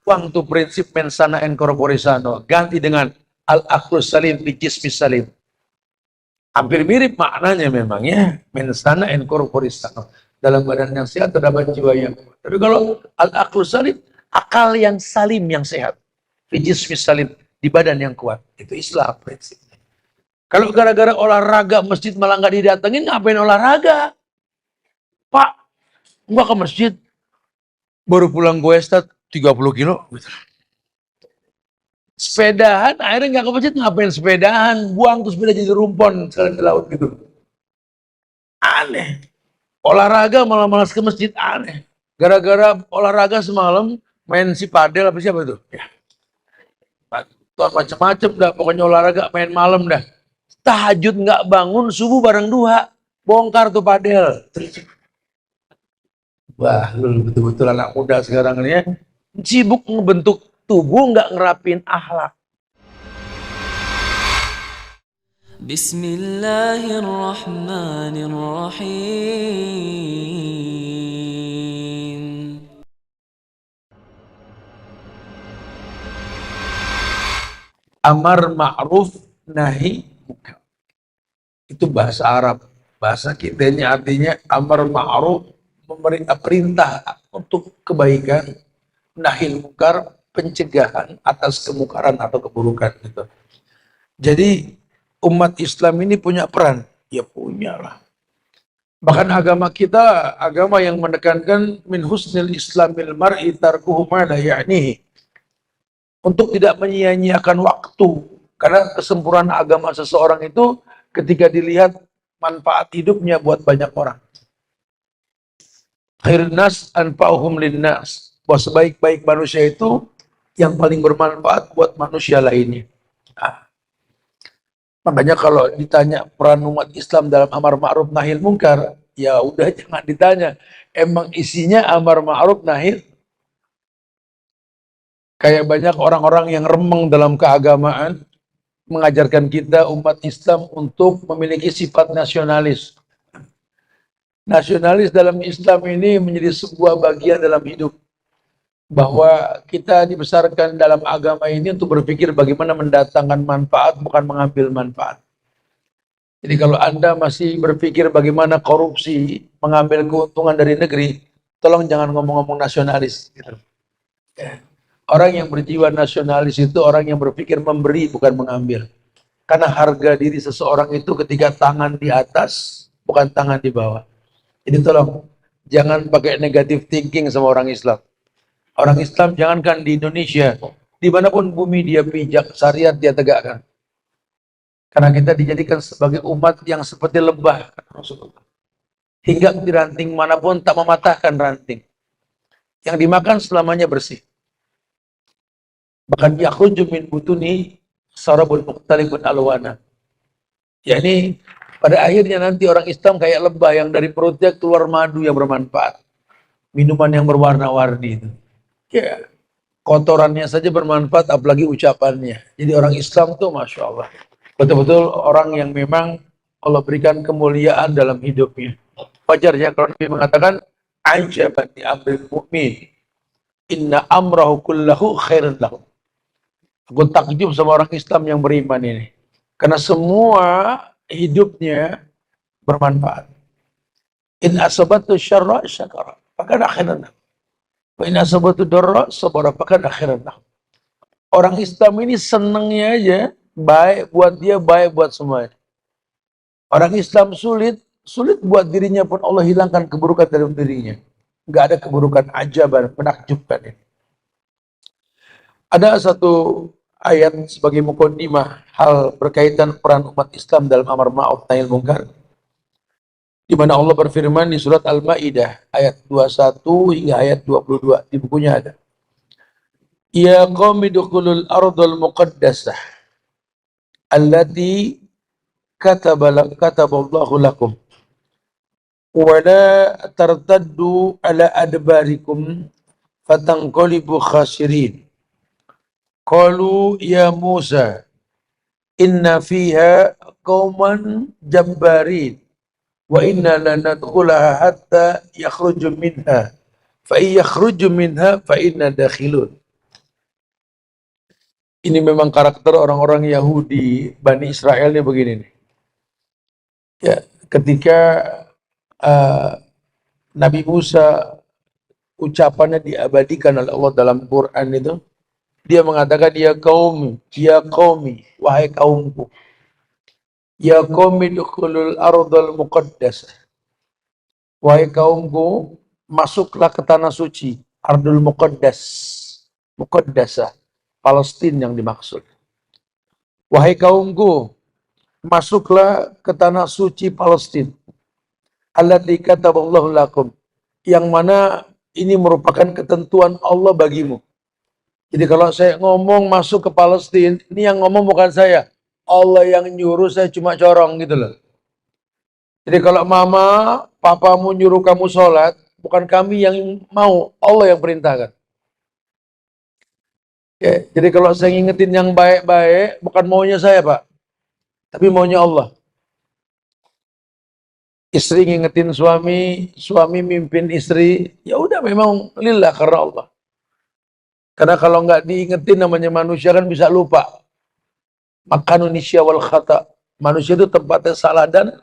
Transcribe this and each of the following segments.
buang tuh prinsip mens sana in corpore sano, ganti dengan al-aqlus salim fi jismis salim. Hampir mirip maknanya memang ya, mens sana in corpore sano. Dalam badan yang sehat terdapat jiwa yang kuat. Tapi kalau al-aqlus salim, akal yang salim yang sehat. Fi jismis salim, di badan yang kuat. Itu Islam prinsipnya. Kalau gara-gara olahraga masjid malah nggak didatengin, ngapain olahraga? Pak, gua ke masjid, baru pulang gue start 30 kilo. Sepedahan, akhirnya nggak ke masjid, ngapain sepedahan? Buang tuh sepeda jadi rumpon, sekalian di laut gitu. Aneh. Olahraga malah malas ke masjid, aneh. Gara-gara olahraga semalam, main si padel apa siapa itu? Ya. Tuh macam-macam dah, pokoknya olahraga main malam dah. Tahajud nggak bangun, subuh bareng duha, bongkar tuh padel. Wah, lu betul-betul anak muda sekarang ini ya, sibuk ngebentuk tubuh, nggak ngerapin akhlak. Bismillahirrahmanirrahim. Amar ma'ruf nahi munkar. Itu bahasa Arab. Bahasa kita ini artinya amar ma'ruf, memberi perintah untuk kebaikan, nahi munkar, pencegahan atas kemungkaran atau keburukan gitu. Jadi umat Islam ini punya peran, ya punyalah. Bahkan agama kita, agama yang menekankan min husnil islamil mar'i tarkuhu ma la ya'nihi. Untuk tidak menyia-nyiakan waktu. Karena kesempurnaan agama seseorang itu ketika dilihat manfaat hidupnya buat banyak orang. Khairun nas anfa'uhum linnas. Bahwa sebaik-baik manusia itu yang paling bermanfaat buat manusia lainnya. Nah, makanya kalau ditanya peran umat Islam dalam amar ma'ruf nahi munkar, ya udah jangan ditanya. Emang isinya amar ma'ruf nahi. Kayak banyak orang-orang yang remeng dalam keagamaan mengajarkan kita umat Islam untuk memiliki sifat nasionalis. Nasionalis dalam Islam ini menjadi sebuah bagian dalam hidup. Bahwa kita dibesarkan dalam agama ini untuk berpikir bagaimana mendatangkan manfaat, bukan mengambil manfaat. Jadi kalau Anda masih berpikir bagaimana korupsi, mengambil keuntungan dari negeri, tolong jangan ngomong-ngomong nasionalis. Gitu. Orang yang berjiwa nasionalis itu orang yang berpikir memberi, bukan mengambil. Karena harga diri seseorang itu ketika tangan di atas, bukan tangan di bawah. Jadi tolong, jangan pakai negative thinking sama orang Islam. Orang Islam jangankan di Indonesia, dimanapun bumi dia pijak, syariat dia tegakkan. Karena kita dijadikan sebagai umat yang seperti lebah, Rasulullah. Hingga di ranting manapun tak mematahkan ranting. Yang dimakan selamanya bersih. Bahkan yakhruju min butuni sarabul mukhtalifun alwana. Ya ini pada akhirnya nanti orang Islam kayak lebah yang dari perutnya keluar madu yang bermanfaat. Minuman yang berwarna-warni itu. Ya, kotorannya saja bermanfaat, apalagi ucapannya. Jadi orang Islam tuh Masya Allah, betul-betul orang yang memang Allah berikan kemuliaan dalam hidupnya. Wajar ya kalau Nabi mengatakan ajaban li amril mu'min inna amrahu kullahu khairan lahu. Aku takjub sama orang Islam yang beriman ini. Karena semua hidupnya bermanfaat. In asabatu syarra syakara, fakad akhiran lahu. Wa in asabatu darra sabara, fakad akhiran lahu. Orang Islam ini senangnya aja, baik buat dia, baik buat semuanya. Orang Islam sulit buat dirinya pun Allah hilangkan keburukan dalam dirinya. Enggak ada keburukan ajaban, menakjubkan ini. Ada satu ayat sebagai muqaddimah hal berkaitan peran umat Islam dalam amar ma'ruf nahi munkar, di mana Allah berfirman di surat Al-Maidah ayat 21 hingga ayat 22, di bukunya ada. Ya qaumi dukhulul ardhal muqaddasah allati kataballahu lakum wa la tartaddu ala adbarikum fatanqalibu khasirin. Qalu ya Musa inna fiha qauman jabbarin wa inna lanadkhulaha hatta yakhruju minha fa in yakhruju minha fa inna dakhilun. Ini memang karakter orang-orang Yahudi, Bani Israel ini begini nih. Ya, ketika uh, Nabi Musa ucapannya diabadikan oleh Allah dalam Quran itu, dia mengatakan ya qaumi, wahai kaumku, ya qaumi dukhulul ardal muqaddas, wahai kaumku, masuklah ke tanah suci, ardul muqaddas, muqaddasah, Palestina yang dimaksud. Wahai kaumku, masuklah ke tanah suci Palestina. Allati kataballahu lakum, yang mana ini merupakan ketentuan Allah bagimu. Jadi kalau saya ngomong masuk ke Palestina, ini yang ngomong bukan saya. Allah yang nyuruh, saya cuma corong gitu loh. Jadi kalau mama, papamu nyuruh kamu sholat, bukan kami yang mau, Allah yang perintahkan. Ya, jadi kalau saya ngingetin yang baik-baik, bukan maunya saya Pak, tapi maunya Allah. Istri ngingetin suami, suami mimpin istri, ya udah memang lillah karena Allah. Karena kalau nggak diingetin namanya manusia kan bisa lupa. Makanun nisya wal khata. Manusia itu tempatnya salah dan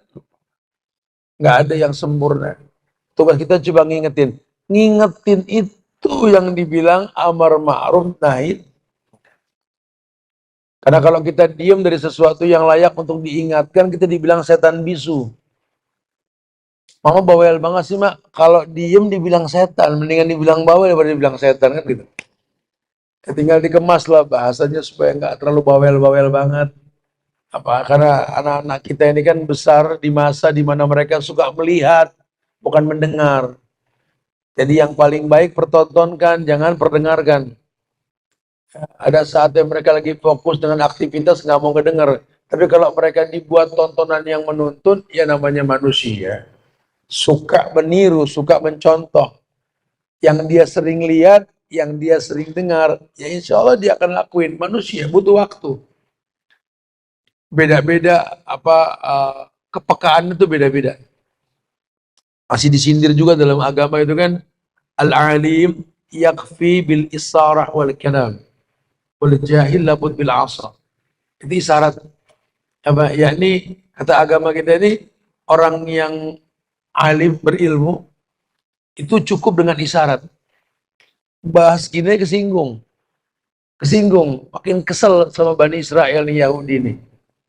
nggak ada yang sempurna. Tugas kita coba ngingetin. Ngingetin itu yang dibilang amar ma'ruf nahi. Karena kalau kita diam dari sesuatu yang layak untuk diingatkan, kita dibilang setan bisu. Mama bawel banget sih mak. Kalau diem dibilang setan, mendingan dibilang bawel daripada dibilang setan kan gitu. Tinggal dikemas lah bahasanya supaya nggak terlalu bawel-bawel banget. Karena anak-anak kita ini kan besar di masa di mana mereka suka melihat, bukan mendengar. Jadi yang paling baik pertontonkan, jangan perdengarkan. Ada saatnya mereka lagi fokus dengan aktivitas nggak mau kedengar. Tapi kalau mereka dibuat tontonan yang menuntun, ya namanya manusia. Suka meniru, suka mencontoh. Yang dia sering lihat, yang dia sering dengar, ya insya Allah dia akan lakuin. Manusia butuh waktu. Beda-beda kepekaan itu beda-beda. Masih disindir juga dalam agama itu kan, al-alim yakfi bil isarah wal kalam, wal jahil labud bil asa. Itu isyarat. Yakni kata agama kita ini, orang yang alim berilmu itu cukup dengan isyarat. Bahas gini kesinggung, makin kesel sama Bani Israel nih, Yahudi nih.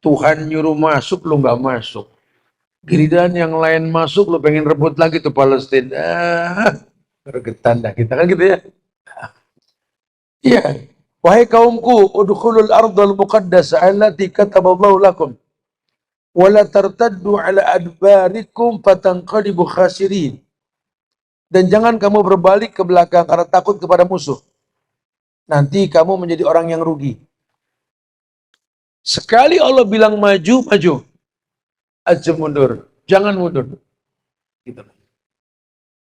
Tuhan nyuruh masuk, lu nggak masuk. Giliran yang lain masuk, lu pengen rebut lagi tuh Palestina. Gergetan dah kita kan gitu ya. Iya. Wahai kaumku, udkhulul ardal muqaddas allati kataballahu lakum. Wala tartaddu ala adbarikum fatanqalibu khasirin. Dan jangan kamu berbalik ke belakang karena takut kepada musuh. Nanti kamu menjadi orang yang rugi. Sekali Allah bilang maju, maju. Aja mundur. Jangan mundur. Gitu.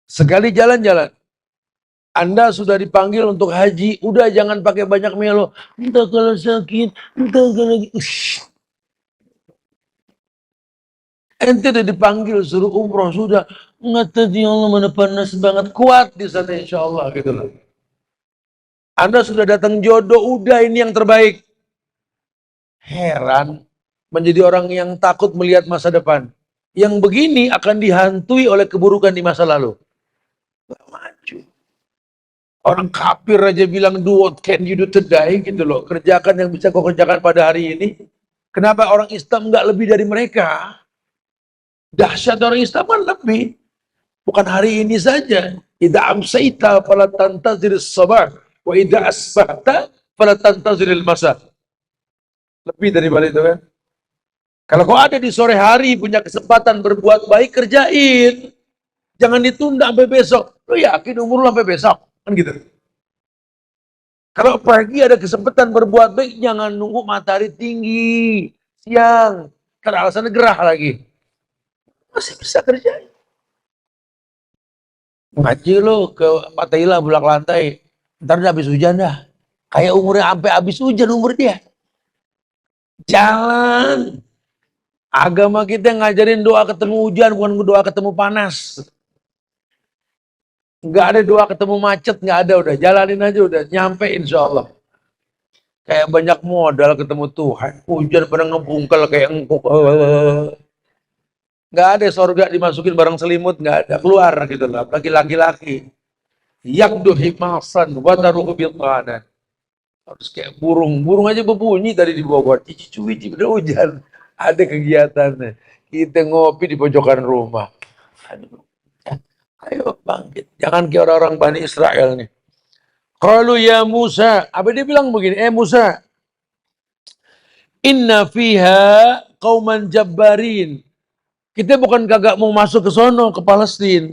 Sekali jalan-jalan. Anda sudah dipanggil untuk haji, udah jangan pakai banyak melo. Entah kalau sakit, entah kalau... Ente udah dipanggil suruh umroh, sudah. Nggak tadi Allah mana panas banget, kuat di sana insya Allah gitu loh. Anda sudah datang jodoh, udah ini yang terbaik. Heran menjadi orang yang takut melihat masa depan. Yang begini akan dihantui oleh keburukan di masa lalu. Gak maju. Orang kafir aja bilang, do what can you do today gitu loh. Kerjakan yang bisa kau kerjakan pada hari ini. Kenapa orang Islam nggak lebih dari mereka? Dahsyat orang Islam kan lebih. Bukan hari ini saja. Idza amsayta fala tantazir as-sabah wa idza asbahta fala tantazir al-masa. Lebih daripada itu kan. Kalau kau ada di sore hari punya kesempatan berbuat baik, kerjain. Jangan ditunda sampai besok. Lu yakin umur lu sampai besok? Kan gitu. Kalau pagi ada kesempatan berbuat baik, jangan nunggu matahari tinggi. Siang. Karena alasannya gerah lagi. Masih bisa kerjain. Ngaji lo ke Fatailah bulak lantai. Ntar udah habis hujan dah. Kayak umurnya sampai habis hujan umur dia. Jalan. Agama kita ngajarin doa ketemu hujan, bukan doa ketemu panas. Nggak ada doa ketemu macet, nggak ada. Udah jalanin aja, udah nyampe insya Allah. Kayak banyak modal ketemu Tuhan. Hujan pada ngebungkel kayak engkuk. Nggak ada surga dimasukin barang selimut, nggak ada. Keluar gitu lah. Apalagi laki-laki. Yakdu himasan wataruhu bilqanan. Harus kayak burung. Burung aja berbunyi tadi di Bogor. Cici-cici udah hujan. Ada kegiatannya. Kita ngopi di pojokan rumah. Aduh. Ayo bangkit. Jangan kayak orang-orang Bani Israel nih. Qalu ya Musa. Apa dia bilang begini? Musa. Inna fiha qauman jabbarin. Kita bukan kagak mau masuk ke sono, ke Palestina.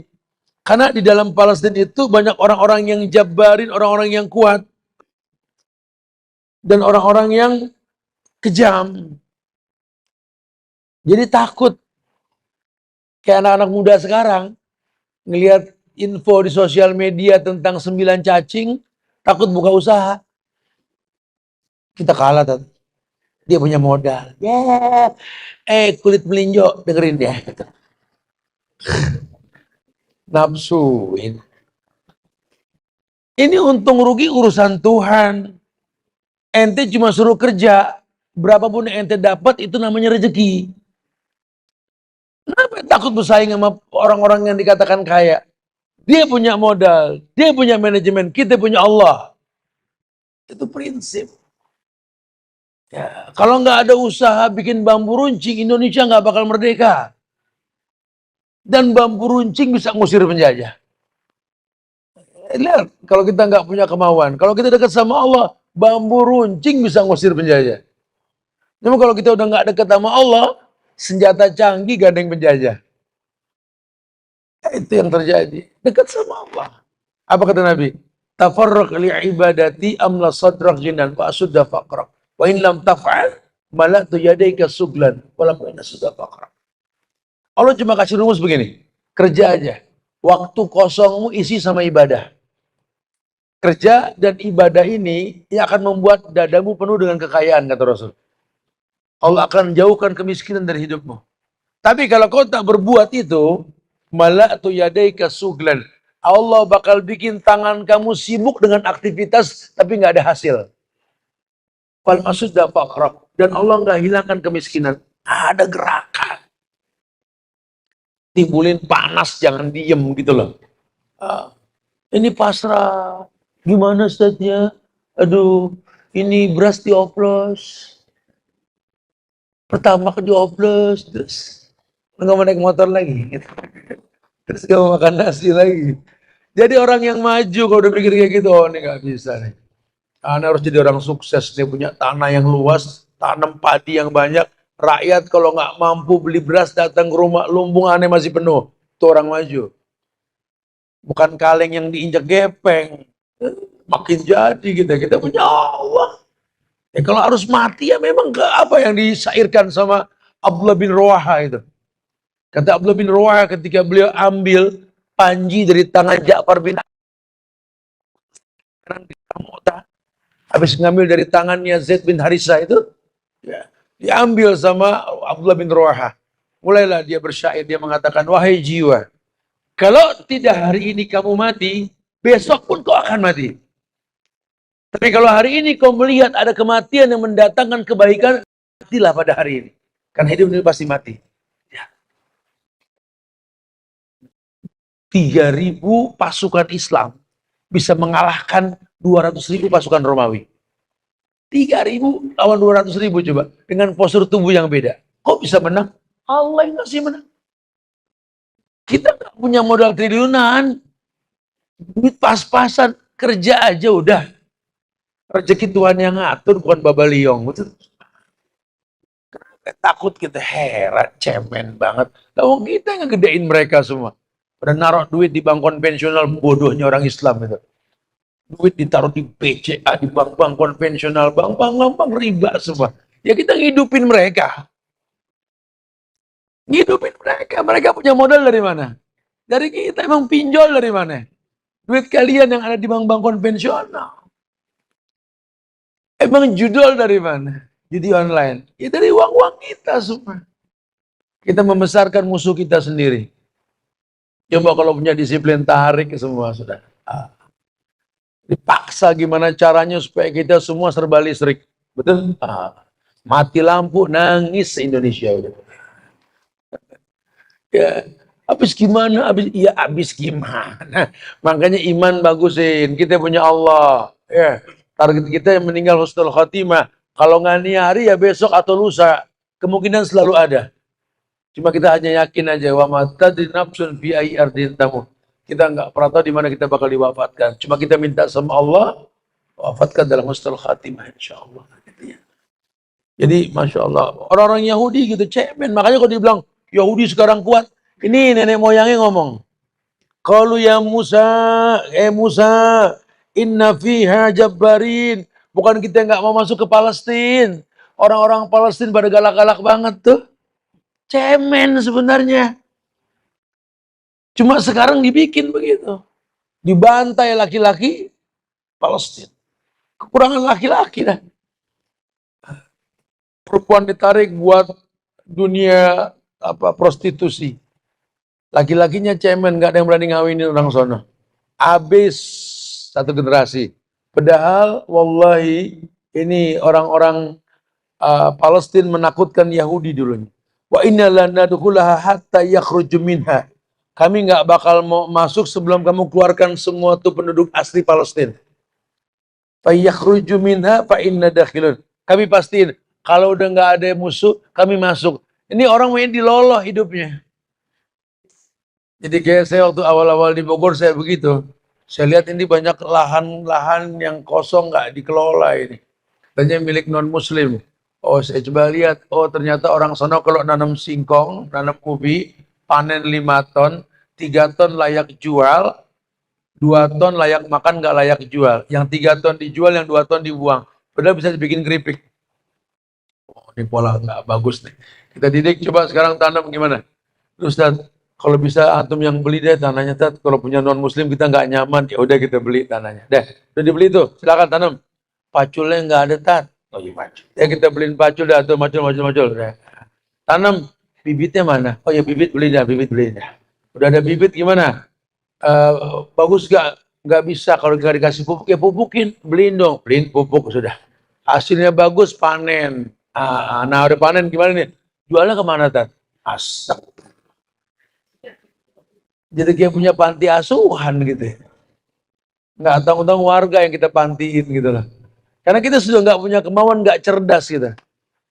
Karena di dalam Palestina itu banyak orang-orang yang jabbarin, orang-orang yang kuat. Dan orang-orang yang kejam. Jadi takut. Kayak anak-anak muda sekarang. Ngelihat info di sosial media tentang 9 cacing, takut buka usaha. Kita kalah tadi. Dia punya modal. Kulit melinjo, dengerin dia. Nafsuin. Ini untung rugi urusan Tuhan. Ente cuma suruh kerja. Berapapun yang ente dapat itu namanya rezeki. Kenapa takut bersaing sama orang-orang yang dikatakan kaya? Dia punya modal, dia punya manajemen, kita punya Allah. Itu prinsip. Ya, kalau nggak ada usaha bikin bambu runcing, Indonesia nggak bakal merdeka. Dan bambu runcing bisa ngusir penjajah. Lihat, kalau kita nggak punya kemauan, kalau kita dekat sama Allah, bambu runcing bisa ngusir penjajah. Namun kalau kita udah nggak dekat sama Allah, senjata canggih gandeng penjajah. Itu yang terjadi. Dekat sama Allah. Apa kata Nabi? Tafarraq li ibadati amla sadrak jinan wa asudda faqrak. Wa in lam taf'al malatu yadayka suglan wa lam asudda faqrak. Allah cuma kasih rumus begini. Kerja aja. Waktu kosongmu isi sama ibadah. Kerja dan ibadah ini yang akan membuat dadamu penuh dengan kekayaan, kata Rasul. Allah akan jauhkan kemiskinan dari hidupmu. Tapi kalau kau tak berbuat itu, malatu yadayka suglan. Allah bakal bikin tangan kamu sibuk dengan aktivitas tapi nggak ada hasil. Fal masudda faqrak. Dan Allah nggak hilangkan kemiskinan. Ada gerakan. Timbulin panas, jangan diem gitu loh. Ini pasrah. Gimana Ustaznya? Aduh, ini beras dioplos. Pertama ke dioplos, terus nggak mau naik motor lagi. Gitu. Terus nggak mau makan nasi lagi. Jadi orang yang maju kalau udah pikir kayak gitu, oh ini nggak bisa nih. Ane harus jadi orang sukses, dia punya tanah yang luas, tanam padi yang banyak. Rakyat kalau nggak mampu beli beras datang ke rumah lumbung Ane masih penuh. Itu orang maju. Bukan kaleng yang diinjak gepeng. Makin jadi kita punya Allah. Ya kalau harus mati ya memang ke apa yang disairkan sama Abdullah bin Rawaha itu. Kata Abdullah bin Rawaha ketika beliau ambil panji dari tangan Ja'far bin Mu'tah, habis ngambil dari tangannya Zaid bin Harithah itu, ya, diambil sama Abdullah bin Rawaha. Mulailah dia bersyair, dia mengatakan, wahai jiwa, kalau tidak hari ini kamu mati, besok pun kau akan mati. Tapi kalau hari ini kau melihat ada kematian yang mendatangkan kebaikan, matilah pada hari ini. Karena hidup ini pasti mati. Ya. 3.000 pasukan Islam bisa mengalahkan 200.000 pasukan Romawi. 3.000 lawan 200.000 coba. Dengan postur tubuh yang beda. Kok bisa menang? Allah yang kasih menang. Kita nggak punya modal triliunan. Duit pas-pasan. Kerja aja udah. Rezeki Tuhan yang ngatur, bukan babaliong. Takut kita, heran, cemen banget. Lalu kita yang ngegedein mereka semua. Pada naruh duit di bank konvensional, bodohnya orang Islam itu. Duit ditaruh di BCA, di bank-bank konvensional, bank-bank riba semua. Ya kita ngidupin mereka. Ngidupin mereka. Mereka punya modal dari mana? Dari kita, emang pinjol dari mana? Duit kalian yang ada di bank-bank konvensional. Emang judul dari mana? Judi online. Ya dari uang-uang kita semua. Kita membesarkan musuh kita sendiri. Coba kalau punya disiplin tarik semua sudah. Dipaksa gimana caranya supaya kita semua serba listrik. Betul? Mati lampu, nangis Indonesia udah. Ya, habis gimana? Habis gimana? Makanya iman bagusin. Kita punya Allah. Ya, target kita yang meninggal husnul khotimah. Kalau nggak nih hari ya besok atau lusa. Kemungkinan selalu ada. Cuma kita hanya yakin aja wa mata di nafsun fi ayyi ardin tamut. Kita nggak pernah tahu di mana kita bakal diwafatkan. Cuma kita minta sama Allah wafatkan dalam husnul khatimah insyaallah. Gitu ya. Jadi masya Allah orang-orang Yahudi gitu cemen. Makanya kalau dibilang Yahudi sekarang kuat, ini nenek moyangnya ngomong. Kalau ya Musa, inna fiha jabbarin. Bukan kita nggak mau masuk ke Palestina. Orang-orang Palestina pada galak-galak banget tuh. Cemen sebenarnya. Cuma sekarang dibikin begitu. Dibantai laki-laki Palestina. Kekurangan laki-laki dah. Perempuan ditarik buat dunia prostitusi. Laki-lakinya cemen, nggak ada yang berani ngawinin orang sono. Habis satu generasi. Padahal wallahi ini orang-orang Palestina menakutkan Yahudi dulunya. Wa inna lanadkhulaha hatta yakhruju minha. Kami nggak bakal mau masuk sebelum kamu keluarkan semua tuh penduduk asli Palestina. Fa yakhruju minha fa inna dakhilun. Kami pastiin kalau udah nggak ada musuh, kami masuk. Ini orang main diloloh hidupnya. Jadi kayak saya waktu awal-awal di Bogor saya begitu. Saya lihat ini banyak lahan-lahan yang kosong nggak dikelola ini. Katanya milik non-muslim. Oh saya coba lihat, oh ternyata orang sono kalau nanam singkong, nanam ubi, panen 5 ton, 3 ton layak jual, 2 ton layak makan nggak layak jual. Yang 3 ton dijual, yang 2 ton dibuang. Padahal bisa dibikin keripik. Oh ini pola nggak bagus nih. Kita didik coba sekarang tanam gimana? Terus kalau bisa antum yang beli deh tanahnya, Tat. Kalau punya non muslim kita nggak nyaman, ya udah kita beli tanahnya. Deh, udah dibeli tuh, silakan tanam. Paculnya nggak ada, Tat. Oh iya pacul. Ya kita beliin pacul dah tuh, macul. Deh. Tanam, bibitnya mana? Oh ya bibit beli dah, bibit beli dah. Udah ada bibit gimana? Bagus gak? Nggak bisa kalau nggak dikasih pupuk ya pupukin, beliin dong, beliin pupuk sudah. Hasilnya bagus panen. Nah udah panen gimana nih? Jualnya kemana, Tat? Asak. Jadi kayak punya panti asuhan gitu. Nggak tanggung-tanggung warga yang kita pantiin gitu lah. Karena kita sudah nggak punya kemauan, nggak cerdas gitu.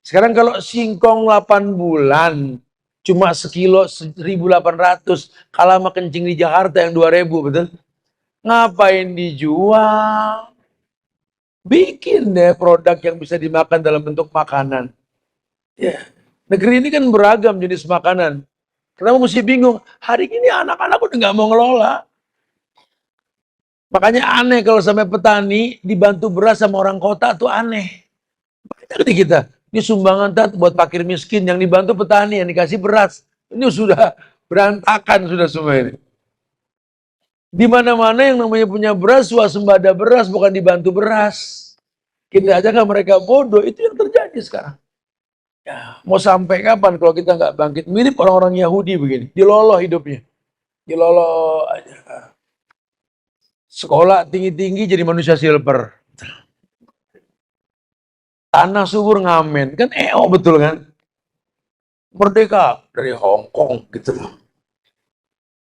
Sekarang kalau singkong 8 bulan, cuma sekilo 1.800, kalah sama kencing di Jakarta yang 2.000, betul? Ngapain dijual? Bikin deh produk yang bisa dimakan dalam bentuk makanan. Ya, negeri ini kan beragam jenis makanan. Kenapa mesti bingung? Hari ini anak-anak udah nggak mau ngelola. Makanya aneh kalau sampai petani dibantu beras sama orang kota tuh aneh. Ngerti kita? Ini sumbangan buat fakir miskin, yang dibantu petani, yang dikasih beras. Ini sudah berantakan sudah semua ini. Di mana-mana yang namanya punya beras, swasembada beras, bukan dibantu beras. Kita aja kan mereka bodoh, itu yang terjadi sekarang. Ya, mau sampai kapan kalau kita nggak bangkit? Mirip orang-orang Yahudi begini, diloloh hidupnya. Diloloh aja. Sekolah tinggi-tinggi jadi manusia silver. Tanah subur ngamen. Kan betul kan? Merdeka dari Hong Kong gitu loh.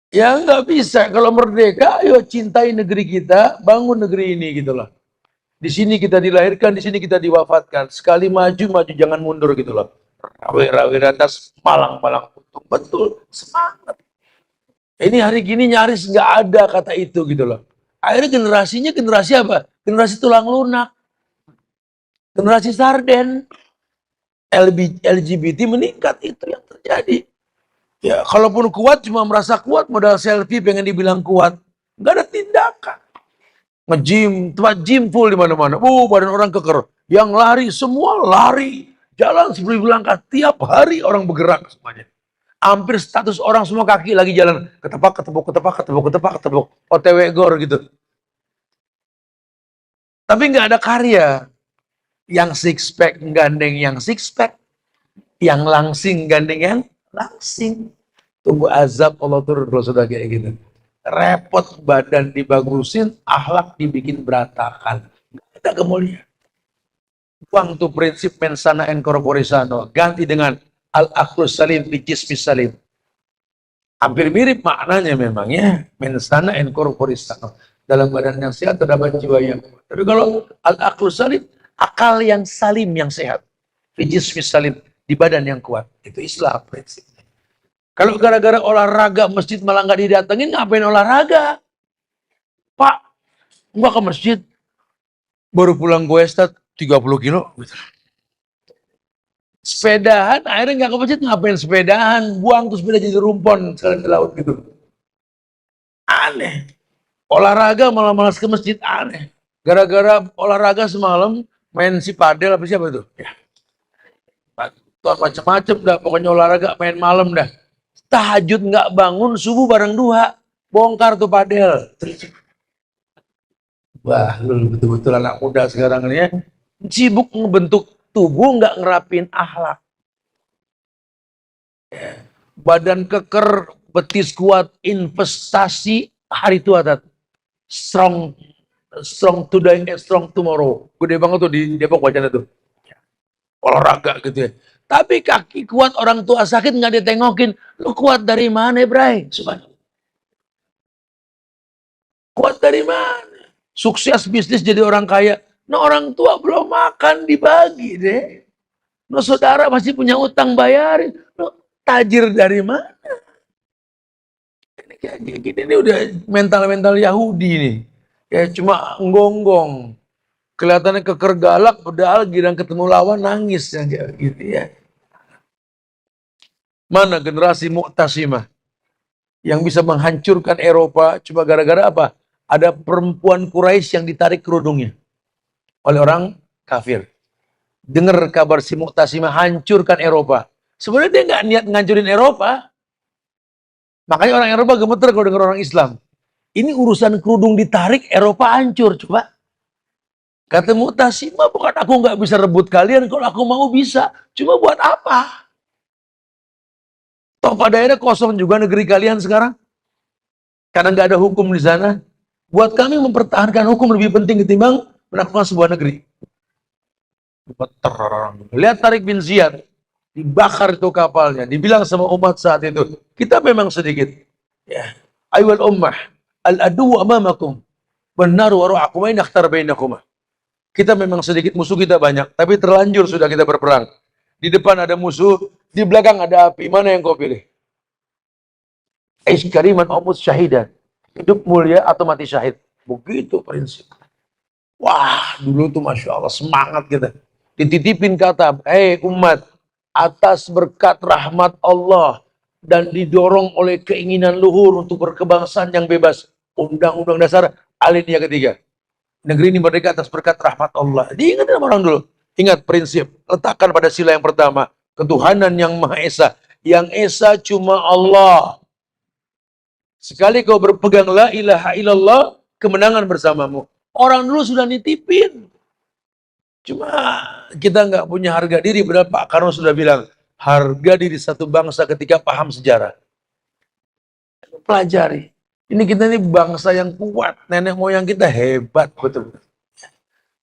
Ya nggak bisa. Kalau merdeka, ayo cintai negeri kita, bangun negeri ini gitu loh. Di sini kita dilahirkan, di sini kita diwafatkan. Sekali maju, jangan mundur gitu loh. Rawi atas malang-malang untung. Betul, semangat. Ini hari gini nyaris nggak ada kata itu gitu loh. Akhirnya generasinya generasi apa? Generasi tulang lunak. Generasi sarden. LGBT meningkat, itu yang terjadi. Ya, kalaupun kuat cuma merasa kuat, modal selfie pengen dibilang kuat. Nggak ada tindakan. Nge-gym, tempat gym full di mana-mana. Badan orang keker. Yang lari, semua lari. Jalan 10.000 langkah. Tiap hari orang bergerak semuanya. Hampir status orang semua kaki lagi jalan. Ketepak. OTW gor gitu. Tapi nggak ada karya. Yang six pack gandeng yang six pack. Yang langsing gandeng yang langsing. Tunggu azab Allah turun kalau sudah kayak gitu. repot badan dibagusin, akhlak dibikin berantakan. Kita kemuliaan. Buang tuh prinsip mensana en corpore sano, ganti dengan al-akhlus salim fi jismis salim. Hampir mirip maknanya memang ya, mensana en corpore sano. Dalam badan yang sehat terdapat jiwa yang kuat. Tapi kalau al-akhlus salim, akal yang salim yang sehat. Fi jismis salim, di badan yang kuat. Itu Islam prinsipnya. Kalau gara-gara olahraga masjid malah nggak didatengin, ngapain olahraga? Pak, gua ke masjid, baru pulang gue start 30 kilo. Sepedahan, akhirnya nggak ke masjid, ngapain sepedahan? Buang tuh sepeda jadi rumpon, sekalian ke laut gitu. Aneh. Olahraga malah malas ke masjid, aneh. Gara-gara olahraga semalam, main si padel apa siapa itu? Ya. Macam-macam dah, pokoknya olahraga main malam dah. Tahajud nggak bangun, subuh bareng duha, bongkar tuh padel. Wah, lu betul-betul anak muda sekarang ini ya, sibuk ngebentuk tubuh, nggak ngerapin akhlak. Badan keker, betis kuat, investasi hari tua tat. Strong today, strong tomorrow. Gede banget tuh di Depok wajahnya tuh. Olahraga gitu ya. Tapi kaki kuat, orang tua sakit nggak ditengokin. Lu kuat dari mana, Bray? Kuat dari mana? Sukses bisnis jadi orang kaya. Nah orang tua belum makan dibagi deh. Nah saudara masih punya utang bayarin. Nah, tajir dari mana? Ini udah mental-mental Yahudi nih. Ya cuma nggonggong. Kelihatannya keker galak, padahal giliran ketemu lawan nangis aja gitu ya. Mana generasi Mu'tasimah yang bisa menghancurkan Eropa cuma gara-gara apa? Ada perempuan Quraisy yang ditarik kerudungnya oleh orang kafir. Dengar kabar si Mu'tasimah hancurkan Eropa. Sebenarnya dia nggak niat ngancurin Eropa. Makanya orang Eropa gemeter kalau dengar orang Islam. Ini urusan kerudung ditarik, Eropa hancur. Coba. Kata Mu'tasimah, bukan aku nggak bisa rebut kalian, kalau aku mau bisa. Cuma buat apa? Toh pada akhirnya kosong juga negeri kalian sekarang. Karena nggak ada hukum di sana. Buat kami mempertahankan hukum lebih penting ketimbang menaklukkan sebuah negeri. Lihat Tariq bin Ziyad. Dibakar itu kapalnya. Dibilang sama umat saat itu. Kita memang sedikit. Ya. Aywal ummah. Al-adu amamakum. Benar waru'akumai nakhtar bainakumah. Kita memang sedikit, musuh kita banyak. Tapi terlanjur sudah kita berperang. Di depan ada musuh, di belakang ada api. Mana yang kau pilih? Aish kariman omut syahidan. Hidup mulia atau mati syahid. Begitu prinsip. Wah, dulu tuh Masya Allah, semangat kita. Dititipin kata, hei umat, atas berkat rahmat Allah dan didorong oleh keinginan luhur untuk berkebangsaan yang bebas. Undang-undang dasar alinea ketiga. Negeri ini merdeka atas berkat rahmat Allah. Diingat sama orang dulu. Ingat prinsip, letakkan pada sila yang pertama, ketuhanan yang Maha Esa. Yang Esa cuma Allah. Sekali kau berpegang la ilaha illallah, kemenangan bersamamu. Orang dulu sudah nitipin. Cuma kita nggak punya harga diri. Benar Pak Karno sudah bilang, harga diri satu bangsa ketika paham sejarah. Pelajari. Ini kita ini bangsa yang kuat. Nenek moyang kita hebat betul-betul.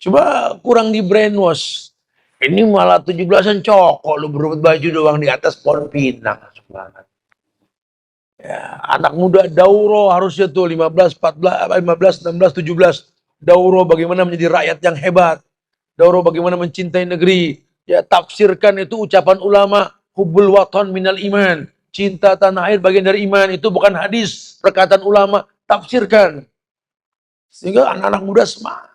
Coba kurang di brainwash. Ini malah 17-an cokok lu berebut baju doang di atas pohon pinang. Ya, anak muda dauro harusnya tuh 15, 14, 15, 16, 17. Dauro bagaimana menjadi rakyat yang hebat. Dauro bagaimana mencintai negeri. Ya, tafsirkan itu ucapan ulama. Hubbul watan minal iman. Cinta tanah air bagian dari iman. Itu bukan hadis. Perkataan ulama. Tafsirkan. Sehingga anak-anak muda semangat.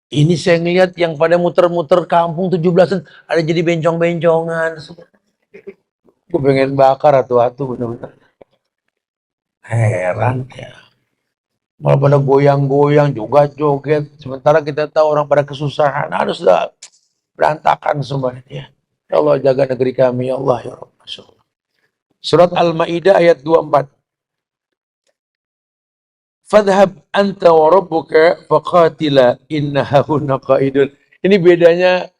Ini saya ngeliat yang pada muter-muter kampung 17-an. Ada jadi bencong-bencongan. Gue pengen bakar atu-atu bener-bener. Heran ya. Malah pada goyang-goyang juga joget. Sementara kita tahu orang pada kesusahan. Harus sudah berantakan semuanya. Ya Allah jaga negeri kami. Ya Allah ya Rabb. Surat Al-Ma'idah ayat 24. Fadhhab anta wa rabbuka faqatila inna hahuna qaidun. Ini bedanya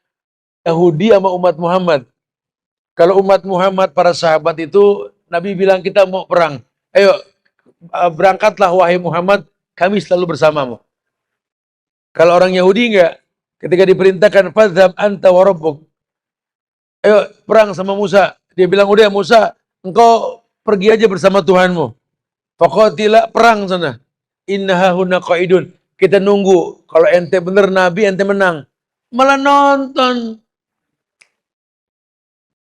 Yahudi sama umat Muhammad. Kalau umat Muhammad para sahabat itu Nabi bilang kita mau perang. Ayo berangkatlah wahai Muhammad, kami selalu bersamamu. Kalau orang Yahudi enggak, ketika diperintahkan fadhhab anta wa rabbuk, ayo perang sama Musa, dia bilang udah Musa, engkau pergi aja bersama Tuhanmu. Faqatila, perang sana. Innaha huna qaidun. Kita nunggu. Kalau ente bener Nabi, ente menang. Malah nonton.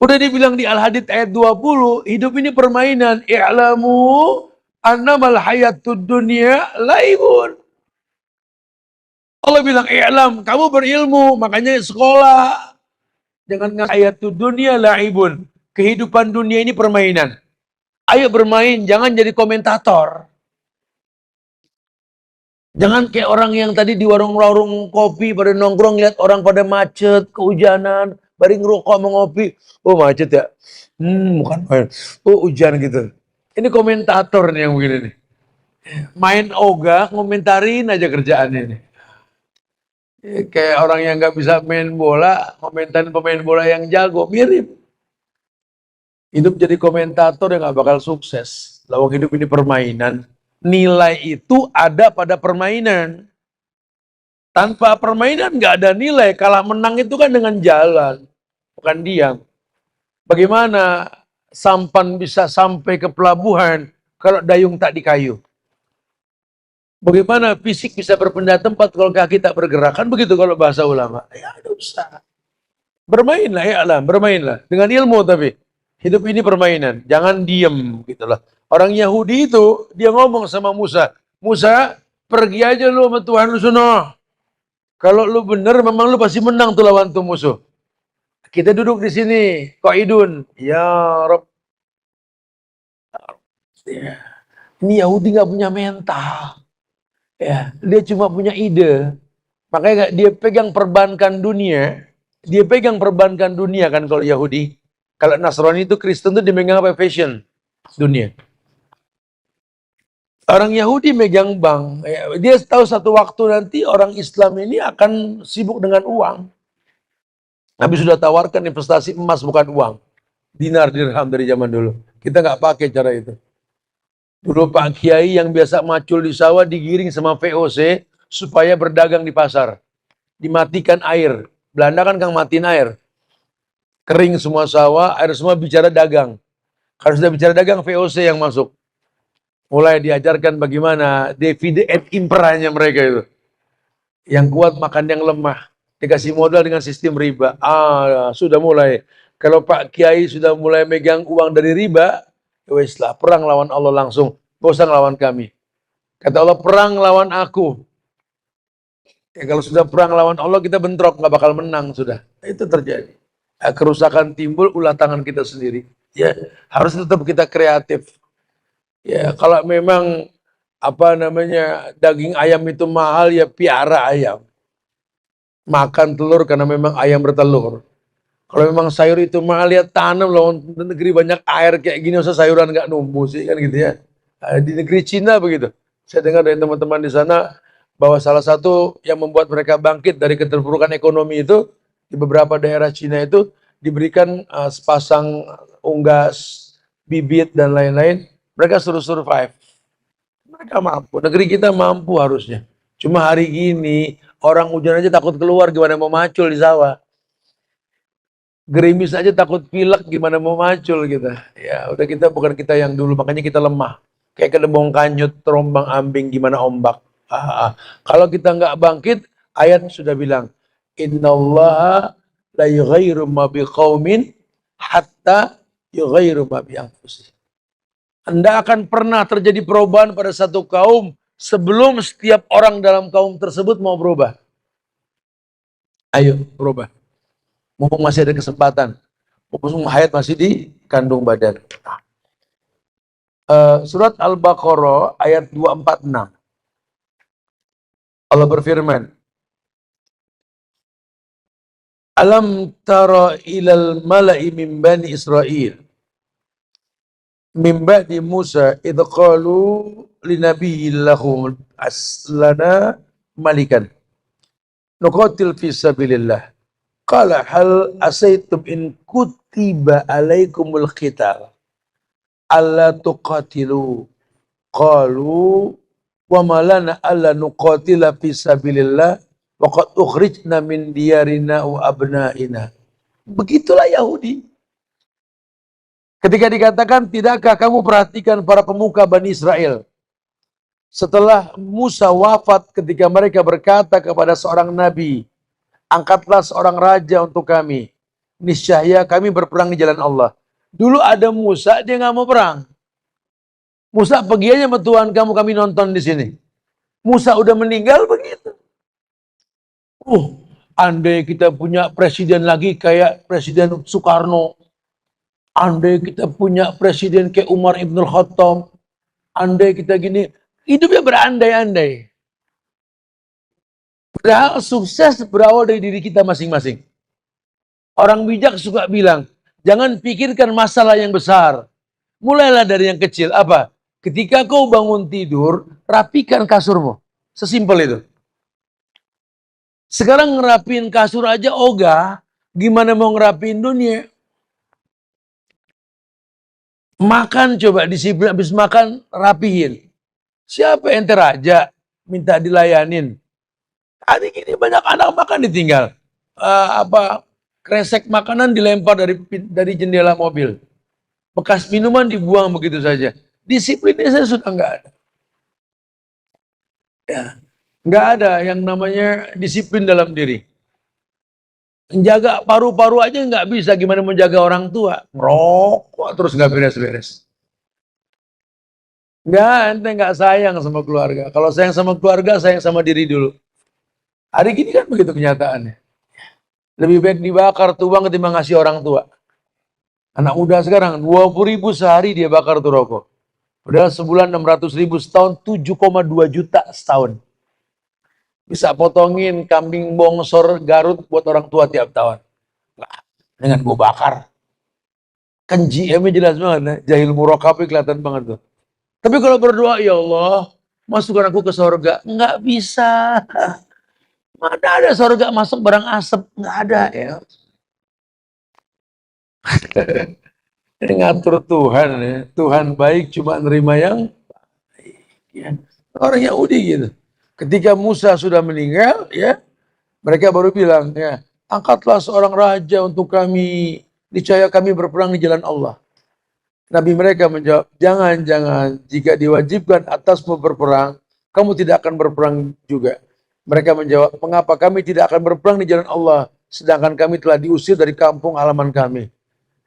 Udah dibilang di Al-Hadid ayat 20, hidup ini permainan. I'lamu annamal hayatud dunya laibun. Allah bilang, i'lam, kamu berilmu, makanya sekolah. Jangan hayatud dunya laibun. Kehidupan dunia ini permainan. Ayo bermain, jangan jadi komentator. Jangan kayak orang yang tadi di warung-warung kopi pada nongkrong lihat orang pada macet, kehujanan, bari ngerokok mau ngopi. Oh macet ya? Bukan main. Oh hujan gitu. Ini komentator nih yang begini nih. Main ogah, ngomentarin aja kerjaannya nih. Kayak orang yang nggak bisa main bola, komentarin pemain bola yang jago, mirip. Hidup jadi komentator yang nggak bakal sukses. Lawang hidup ini permainan. Nilai itu ada pada permainan. Tanpa permainan nggak ada nilai. Kalah menang itu kan dengan jalan, bukan diam. Bagaimana sampan bisa sampai ke pelabuhan kalau dayung tak di kayu? Bagaimana fisik bisa berpindah tempat kalau kaki tak bergerak? Kan begitu kalau bahasa ulama. Ya ada usaha. Bermainlah ya alam, bermainlah. Dengan ilmu tapi. Hidup ini permainan. Jangan diem gitulah. Orang Yahudi itu, dia ngomong sama Musa. Musa, pergi aja lu sama Tuhan lu sono. Kalau lu bener, memang lu pasti menang tuh lawan tuh musuh. Kita duduk di sini, qaidun. Ya Rob. Ya. Ini Yahudi nggak punya mental. Ya, dia cuma punya ide. Makanya dia pegang perbankan dunia. Dia pegang perbankan dunia kan kalau Yahudi. Kalau Nasrani itu Kristen itu dia megang apa? Fashion dunia. Orang Yahudi megang bank. Dia tahu satu waktu nanti orang Islam ini akan sibuk dengan uang. Nabi sudah tawarkan investasi emas bukan uang. Dinar dirham dari zaman dulu. Kita nggak pakai cara itu. Dulu Pak Kiai yang biasa macul di sawah digiring sama VOC supaya berdagang di pasar. Dimatikan air. Belanda kan kang matiin air. Kering semua sawah, air semua bicara dagang. Kalau sudah bicara dagang, VOC yang masuk. Mulai diajarkan bagaimana divide et imperanya mereka itu. Yang kuat makan yang lemah. Dikasih modal dengan sistem riba. Sudah mulai. Kalau Pak Kiai sudah mulai megang uang dari riba, weslah perang lawan Allah langsung. Gak usah ngelawan kami. Kata Allah, perang lawan aku. Ya, kalau sudah perang lawan Allah, kita bentrok, nggak bakal menang sudah. Itu terjadi. Kerusakan timbul, ulah tangan kita sendiri. Ya, harus tetap kita kreatif. Ya, kalau memang daging ayam itu mahal, ya piara ayam. Makan telur karena memang ayam bertelur. Kalau memang sayur itu mahal, ya tanam loh. Negeri banyak air kayak gini, usah sayuran nggak numbuh sih kan gitu ya. Di negeri Cina begitu. Saya dengar dari teman-teman di sana bahwa salah satu yang membuat mereka bangkit dari keterpurukan ekonomi itu di beberapa daerah Cina itu diberikan sepasang unggas, bibit dan lain-lain. Mereka suruh survive. Mereka mampu. Negeri kita mampu harusnya. Cuma hari ini orang hujan aja takut keluar, gimana mau macul di sawah. Gerimis aja takut pilek, gimana mau macul kita. Ya udah, kita bukan kita yang dulu, makanya kita lemah. Kayak kedebong kanyut, terombang ambing, gimana ombak. Kalau kita nggak bangkit, ayat sudah bilang, innallaha la yughayyiru ma biqaumin hatta yughayyiru ma bi anfusihim. Anda akan pernah terjadi perubahan pada satu kaum sebelum setiap orang dalam kaum tersebut mau berubah. Ayo berubah. Mumpung masih ada kesempatan. Mumpung hayat masih di kandung badan. Surat Al-Baqarah ayat 246. Allah berfirman, Alam tara ilal mala'i min bani Israel min ba'di Musa idh qalu linabiyyin lahum aslana malikan nuqatil fi sabilillah qala hal asaitum in kutiba alaikumul qital alla tuqatilu Qalu wa malana alla nuqatila fi sabilillah wa qad ukhrijna min diyarina wa abnaina. Begitulah Yahudi. Ketika dikatakan, tidakkah kamu perhatikan para pemuka Bani Israel? Setelah Musa wafat, ketika mereka berkata kepada seorang nabi, angkatlah seorang raja untuk kami. Niscaya kami berperang di jalan Allah. Dulu ada Musa, dia nggak mau perang. Musa pergi aja sama Tuhan kamu, kami nonton di sini. Musa udah meninggal begitu. Andai kita punya presiden lagi kayak Presiden Soekarno. Andai kita punya presiden kayak Umar Ibn Khattab. Andai kita gini. Hidupnya berandai-andai. Padahal sukses berawal dari diri kita masing-masing. Orang bijak suka bilang, jangan pikirkan masalah yang besar. Mulailah dari yang kecil. Apa? Ketika kau bangun tidur, rapikan kasurmu. Sesimpel itu. Sekarang ngerapiin kasur aja ogah. Gimana mau ngerapiin dunia? Makan coba disiplin, habis makan rapihin. Siapa yang teraja minta dilayanin? Ada gini banyak anak makan ditinggal. Kresek makanan dilempar dari jendela mobil. Bekas minuman dibuang begitu saja. Disiplinnya saya sudah nggak ada. Ya, nggak ada yang namanya disiplin dalam diri. Menjaga paru-paru aja nggak bisa, gimana menjaga orang tua? Merokok terus nggak beres-beres. Ente nggak sayang sama keluarga. Kalau sayang sama keluarga, sayang sama diri dulu. Hari gini kan begitu kenyataannya. Lebih baik dibakar tuh uang ketimbang ngasih orang tua. Anak muda sekarang 20.000 sehari dia bakar tuh rokok. Padahal sebulan 600.000, setahun 7,2 juta setahun. Bisa potongin kambing bongsor Garut buat orang tua tiap tahun. Nah, dengan gue bakar. Kan GM-nya jelas banget, ya. Jahil murakabi kelihatan banget tuh. Tapi kalau berdoa, ya Allah, masukkan aku ke surga. Nggak bisa. Mana ada surga masuk barang asap? Nggak ada ya. Ini ngatur Tuhan ya. Tuhan baik cuma nerima yang baik. Ya. Orang Yahudi gitu. Ketika Musa sudah meninggal, ya, mereka baru bilang, ya, angkatlah seorang raja untuk kami, niscaya kami berperang di jalan Allah. Nabi mereka menjawab, jangan, jika diwajibkan atasmu berperang, kamu tidak akan berperang juga. Mereka menjawab, mengapa kami tidak akan berperang di jalan Allah, sedangkan kami telah diusir dari kampung halaman kami.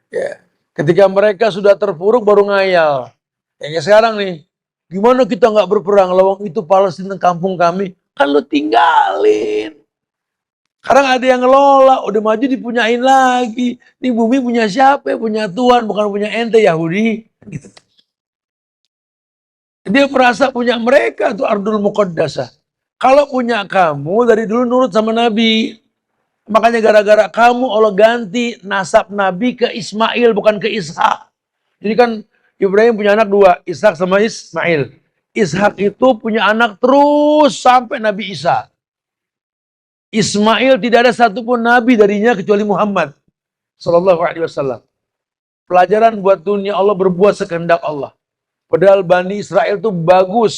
Ya. Ketika mereka sudah terpuruk baru ngayal. Kayak sekarang nih, gimana kita nggak berperang? Lawang itu Palestina kampung kami, kan lu tinggalin. Sekarang ada yang ngelola, udah maju dipunyain lagi. Ini bumi punya siapa? Punya Tuhan, bukan punya ente Yahudi. Gitu. Dia merasa punya mereka tuh Ardul Muqaddasah. Kalau punya kamu dari dulu nurut sama Nabi. Makanya gara-gara kamu Allah ganti nasab Nabi ke Ismail bukan ke Ishak. Jadi kan Ibrahim punya anak dua, Ishak sama Ismail. Ishak itu punya anak terus sampai Nabi Isa. Ismail tidak ada satupun Nabi darinya kecuali Muhammad Sallallahu Alaihi Wasallam. Pelajaran buat dunia, Allah berbuat sekehendak Allah. Padahal Bani Israel itu bagus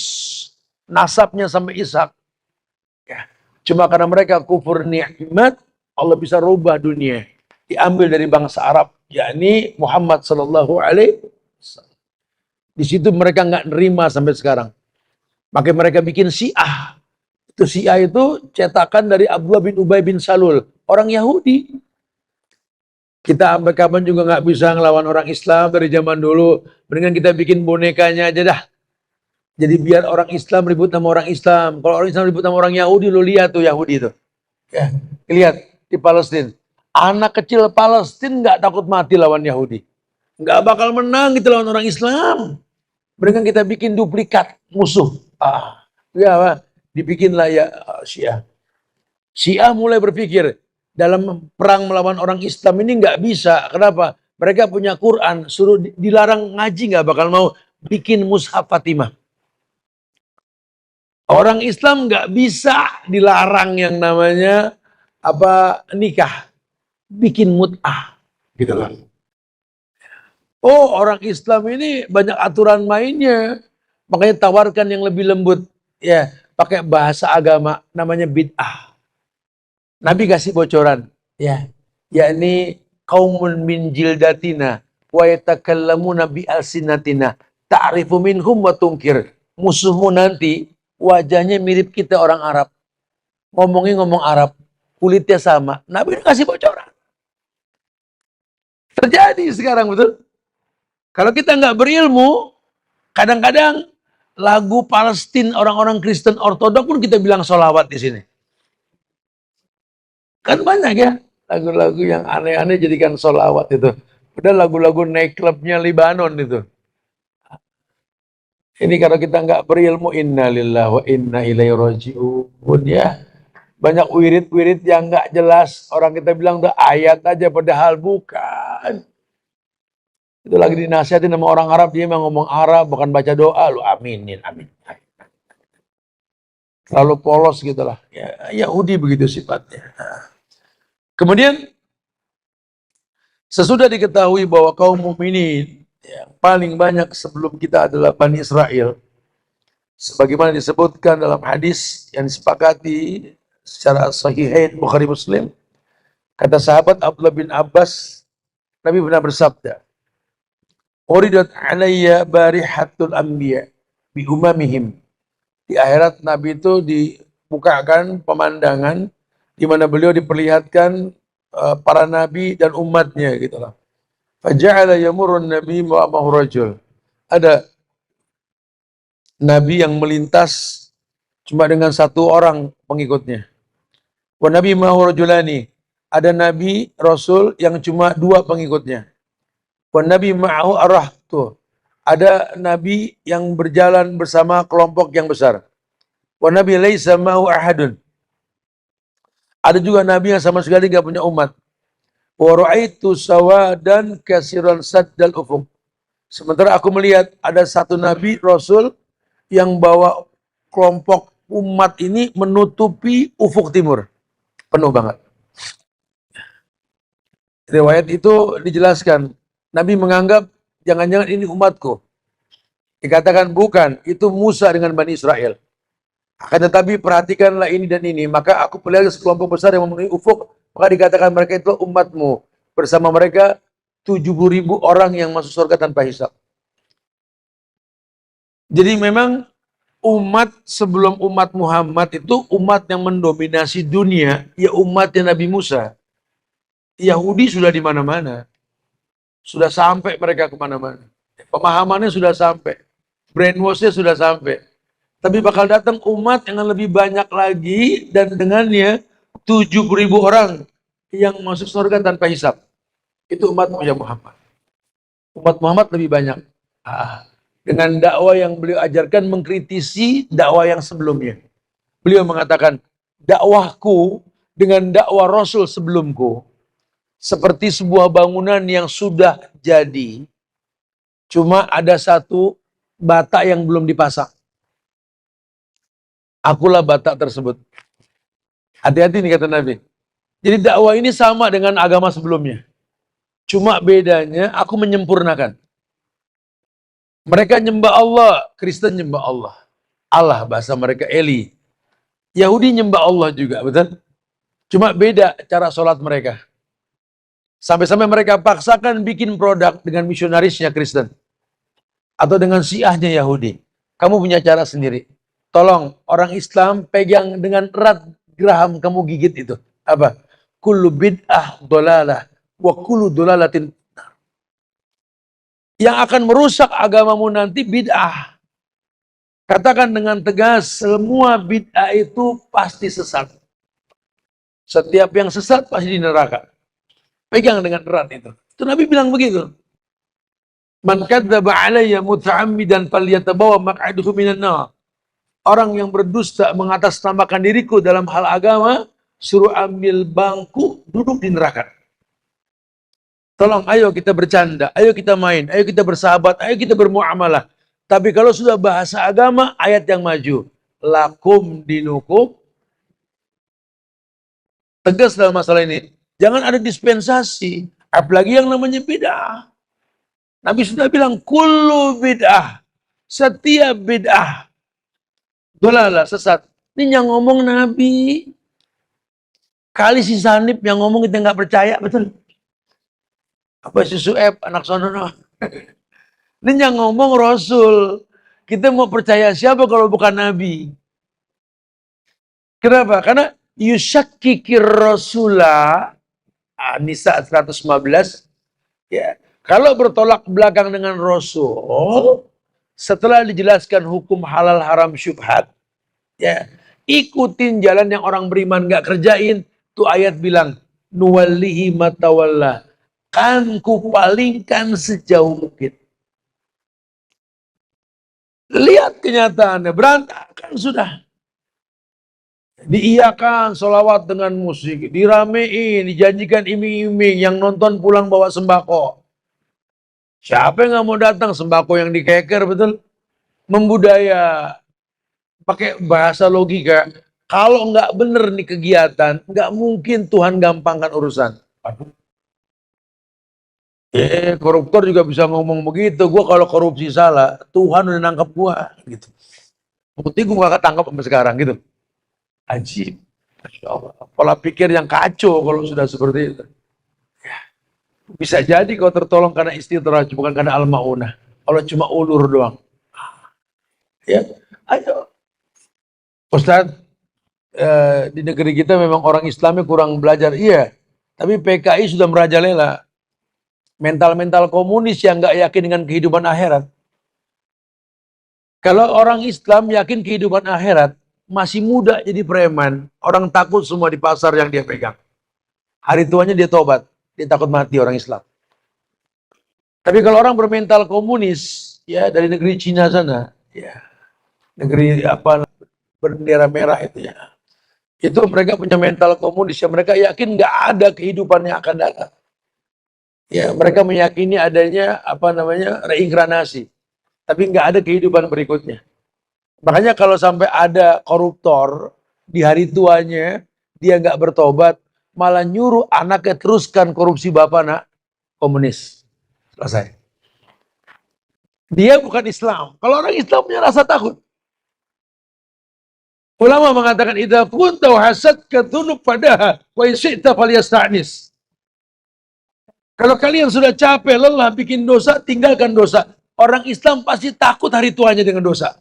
nasabnya sampai Ishak. Ya. Cuma karena mereka kufur nikmat, Allah bisa rubah dunia. Diambil dari bangsa Arab, yakni Muhammad Sallallahu Alaihi Wasallam. Di situ mereka nggak nerima sampai sekarang. Makanya mereka bikin Syiah. Itu Syiah itu cetakan dari Abdullah bin Ubay bin Salul, orang Yahudi. Kita sampai kapan juga nggak bisa ngelawan orang Islam dari zaman dulu. Mendingan kita bikin bonekanya aja dah. Jadi biar orang Islam ribut sama orang Islam. Kalau orang Islam ribut sama orang Yahudi, lo lihat tuh Yahudi itu. Ya, lihat di Palestina. Anak kecil Palestina nggak takut mati lawan Yahudi. Nggak bakal menang gitu lawan orang Islam. Mendingan kita bikin duplikat musuh. Ya, dibikinlah ya Syiah. Syiah mulai berpikir dalam perang melawan orang Islam ini nggak bisa. Kenapa? Mereka punya Quran, suruh dilarang ngaji nggak bakal mau, bikin mushaf Fatimah. Orang Islam nggak bisa dilarang yang namanya nikah, bikin mut'ah, gitu loh. Oh, orang Islam ini banyak aturan mainnya. Makanya tawarkan yang lebih lembut. Ya, pakai bahasa agama namanya bid'ah. Nabi kasih bocoran. Ya, yakni qaumun min jildatina wa yatakallamuna bi alsinatina ta'rifu minhum wa tunkir. Musuhmu nanti wajahnya mirip kita orang Arab. Ngomongnya ngomong Arab. Kulitnya sama. Nabi kasih bocoran. Terjadi sekarang, betul? Kalau kita nggak berilmu, kadang-kadang lagu Palestina orang-orang Kristen Ortodok pun kita bilang sholawat di sini. Kan banyak ya lagu-lagu yang aneh-aneh jadikan sholawat itu. Udah lagu-lagu nightclubnya Libanon itu. Ini kalau kita nggak berilmu, innalillahi wa inna ilaihi raji'un ya. Banyak wirid-wirid yang nggak jelas. Orang kita bilang udah ayat aja padahal bukan. Itu lagi dinasihatin sama orang Arab, dia memang ngomong Arab, bukan baca doa, lu aminin, amin. Terlalu polos gitulah. Ya, Yahudi begitu sifatnya. Kemudian sesudah diketahui bahwa kaum mukminin yang paling banyak sebelum kita adalah Bani Israel, sebagaimana disebutkan dalam hadis yang disepakati secara sahihain Bukhari Muslim, kata sahabat Abdullah bin Abbas, Nabi pernah bersabda, "Uridat alayya barihatul anbiya bi umamihim." Di akhirat Nabi itu dibukakan pemandangan di mana beliau diperlihatkan para nabi dan umatnya gitu lah. Faja'ala yamurrun nabi ma'amahu rajul. Ada nabi yang melintas cuma dengan satu orang pengikutnya. Wa nabi ma'ahu rajulani. Ada nabi rasul yang cuma dua pengikutnya. Wa nabi ma'ahu arahtu. Ada nabi yang berjalan bersama kelompok yang besar. Wa nabi laisa ma'ahu ahadun. Ada juga nabi yang sama sekali gak punya umat. Wa ra'aitu sawadan kasiran saddal ufuq. Sementara aku melihat ada satu nabi rasul yang bawa kelompok umat ini menutupi ufuk timur. Penuh banget. Riwayat itu dijelaskan. Nabi menganggap jangan-jangan ini umatku. Dikatakan bukan, itu Musa dengan Bani Israel. Akan tetapi perhatikanlah ini dan ini. Maka aku melihat sekelompok besar yang memenuhi ufuk. Maka dikatakan mereka itu umatmu. Bersama mereka 70.000 orang yang masuk surga tanpa hisab. Jadi memang umat sebelum umat Muhammad itu umat yang mendominasi dunia. Ya umatnya Nabi Musa. Yahudi sudah di mana-mana. Sudah sampai mereka kemana-mana. Pemahamannya sudah sampai. Brainwashnya sudah sampai. Tapi bakal datang umat yang lebih banyak lagi dan dengannya 70.000 orang yang masuk surga tanpa hisab. Itu umat Muhammad. Umat Muhammad lebih banyak. Dengan dakwah yang beliau ajarkan mengkritisi dakwah yang sebelumnya. Beliau mengatakan, dakwahku dengan dakwah Rasul sebelumku seperti sebuah bangunan yang sudah jadi, cuma ada satu bata yang belum dipasang. Akulah bata tersebut. Hati-hati nih kata Nabi. Jadi dakwah ini sama dengan agama sebelumnya. Cuma bedanya aku menyempurnakan. Mereka nyembah Allah, Kristen nyembah Allah. Allah bahasa mereka Eli. Yahudi nyembah Allah juga, betul? Cuma beda cara sholat mereka. Sampai-sampai mereka paksakan bikin produk dengan misionarisnya Kristen. Atau dengan syiahnya Yahudi. Kamu punya cara sendiri. Tolong orang Islam pegang dengan erat geraham kamu gigit itu. Apa? Kullu bid'ah dolalah wa kullu dolalatin. Yang akan merusak agamamu nanti bid'ah. Katakan dengan tegas, semua bid'ah itu pasti sesat. Setiap yang sesat pasti di neraka. Pegang dengan erat itu. Itu Nabi bilang begitu. Man kadzdzaba alayya muta'ammidan falyatabawa maq'adahu minan nar. Orang yang berdusta mengatasnamakan diriku dalam hal agama, suruh ambil bangku, duduk di neraka. Tolong, ayo kita bercanda, ayo kita main, ayo kita bersahabat, ayo kita bermuamalah. Tapi kalau sudah bahasa agama, ayat yang maju. Lakum dinukum. Tegas dalam masalah ini. Jangan ada dispensasi. Apalagi yang namanya bid'ah. Nabi sudah bilang, kullu bid'ah. Setiap bid'ah, dolalah, sesat. Ini yang ngomong Nabi. Kali si Sanib yang ngomong kita nggak percaya, betul? Apa si Sueb, anak sonono? Ini yang ngomong Rasul. Kita mau percaya siapa kalau bukan Nabi? Kenapa? Karena yusyakikir Rasulah, Nisa 115, ya. Kalau bertolak belakang dengan Rasul, setelah dijelaskan hukum halal haram syubhat, ya, ikutin jalan yang orang beriman nggak kerjain. Tuh ayat bilang, nuwallihi matawalla, kan kupalingkan sejauh mungkin. Lihat kenyataannya, berantakan sudah. Diiyakan sholawat dengan musik, diramein, dijanjikan iming-iming, yang nonton pulang bawa sembako. Siapa yang nggak mau datang? Sembako yang dikeker, betul? Membudaya, pakai bahasa logika. Kalau nggak bener nih kegiatan, nggak mungkin Tuhan gampangkan urusan. Aduh. Koruptor juga bisa ngomong begitu. Gua kalau korupsi salah, Tuhan udah nangkep gua, gitu. Bukti gua nggak ketangkep sampai sekarang, gitu. Ajib. Masya Allah. Pola pikir yang kacau kalau sudah seperti itu. Bisa jadi kau tertolong karena istidraj, bukan karena al-ma'unah. Kalau cuma ulur doang. Ya, ayo. Ustaz, di negeri kita memang orang Islamnya kurang belajar. Iya, tapi PKI sudah merajalela. Mental-mental komunis yang nggak yakin dengan kehidupan akhirat. Kalau orang Islam yakin kehidupan akhirat, masih muda jadi preman, orang takut semua di pasar yang dia pegang. Hari tuanya dia tobat, dia takut mati orang Islam. Tapi kalau orang bermental komunis, ya dari negeri Cina sana, ya negeri apa bendera merah itu ya, itu mereka punya mental komunis, ya mereka yakin nggak ada kehidupan yang akan datang. Ya mereka meyakini adanya apa namanya reinkarnasi, tapi nggak ada kehidupan berikutnya. Makanya kalau sampai ada koruptor di hari tuanya dia nggak bertobat, malah nyuruh anaknya teruskan korupsi bapak nak komunis. Selesai. Dia bukan Islam. Kalau orang Islam punya rasa takut. Ulama mengatakan idza kunta hasadka dzunub fadaha wa syi'ta falyasta'nis. Kalau kalian sudah capek, lelah bikin dosa, tinggalkan dosa. Orang Islam pasti takut hari tuanya dengan dosa.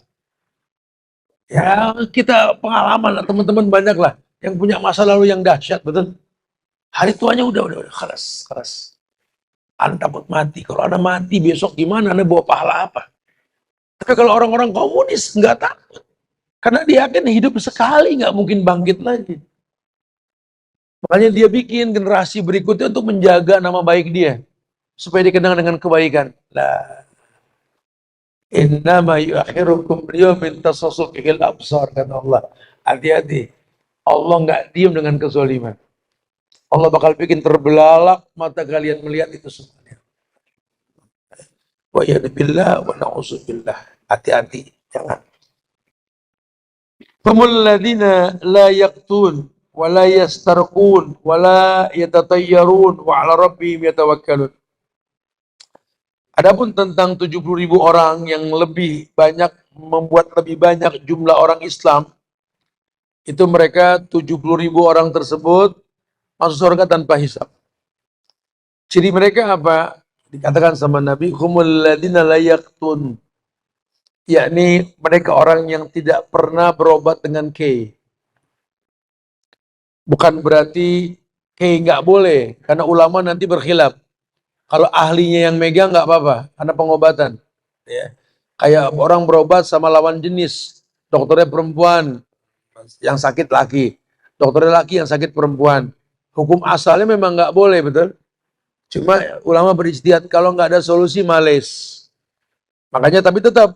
Ya, kita pengalaman lah, teman-teman banyak lah yang punya masa lalu yang dahsyat, betul. Hari tuanya udah keras. Anda takut mati. Kalau Anda mati besok gimana? Anda bawa pahala apa? Tapi kalau orang-orang komunis nggak takut. Karena dia yakin hidup sekali, nggak mungkin bangkit lagi. Makanya dia bikin generasi berikutnya untuk menjaga nama baik dia. Supaya dikenang dengan kebaikan. Nah, innama yuakhirukum liyaumin tasasuh fihil absar, kata Allah. Hati-hati. Allah nggak diam dengan kezaliman. Allah bakal bikin terbelalak mata kalian melihat itu semuanya. Wa yadbillah wa na'udzubillah. Hati-hati, jangan. Famul ladina la yaqtun wa la yastarqun wa la yatatayyarun wa ala rabbihim yatawakkalun. Adapun tentang 70.000 orang yang lebih banyak, membuat lebih banyak jumlah orang Islam, itu mereka 70.000 orang tersebut masuk surga tanpa hisab. Ciri mereka apa? Dikatakan sama Nabi, humul ladina la yaqtun, yakni mereka orang yang tidak pernah berobat dengan K. Bukan berarti K nggak boleh, karena ulama nanti berkhilaf. Kalau ahlinya yang megang nggak apa-apa, karena pengobatan. Ya. Kayak orang berobat sama lawan jenis, dokternya perempuan, yang sakit laki, dokternya laki yang sakit perempuan. Hukum asalnya memang nggak boleh, betul? Cuma ulama berijtihad kalau nggak ada solusi males. Makanya tapi tetap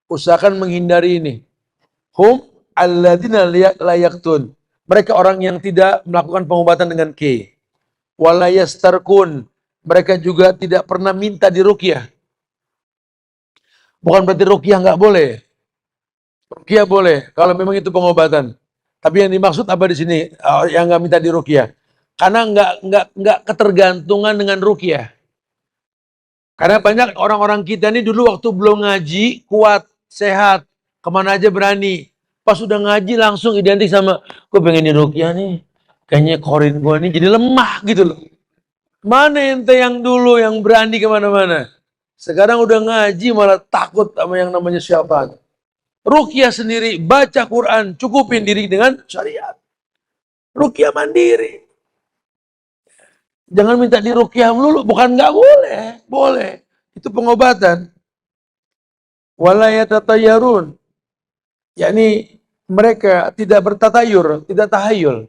usahakan menghindari ini. Hum alladzina la yaqtun. Mereka orang yang tidak melakukan pengobatan dengan K. Wala yastarqun. Mereka juga tidak pernah minta diruqyah. Bukan berarti ruqyah nggak boleh. Ruqyah boleh kalau memang itu pengobatan. Tapi yang dimaksud apa di sini? Yang nggak minta diruqyah. Karena nggak ketergantungan dengan ruqyah. Karena banyak orang-orang kita ini dulu waktu belum ngaji, kuat, sehat, kemana aja berani. Pas udah ngaji langsung identik sama, gue pengen diruqyah nih. Kayaknya korin gue nih jadi lemah gitu loh. Mana ente yang dulu yang berani kemana-mana? Sekarang udah ngaji malah takut sama yang namanya syaitan. Ruqyah sendiri, baca Quran, cukupin diri dengan syariat. Ruqyah mandiri. Jangan minta diruqyah dulu, bukan nggak boleh, boleh. Itu pengobatan. Wala yatatayyarun, yakni mereka tidak bertatayur, tidak tahayul.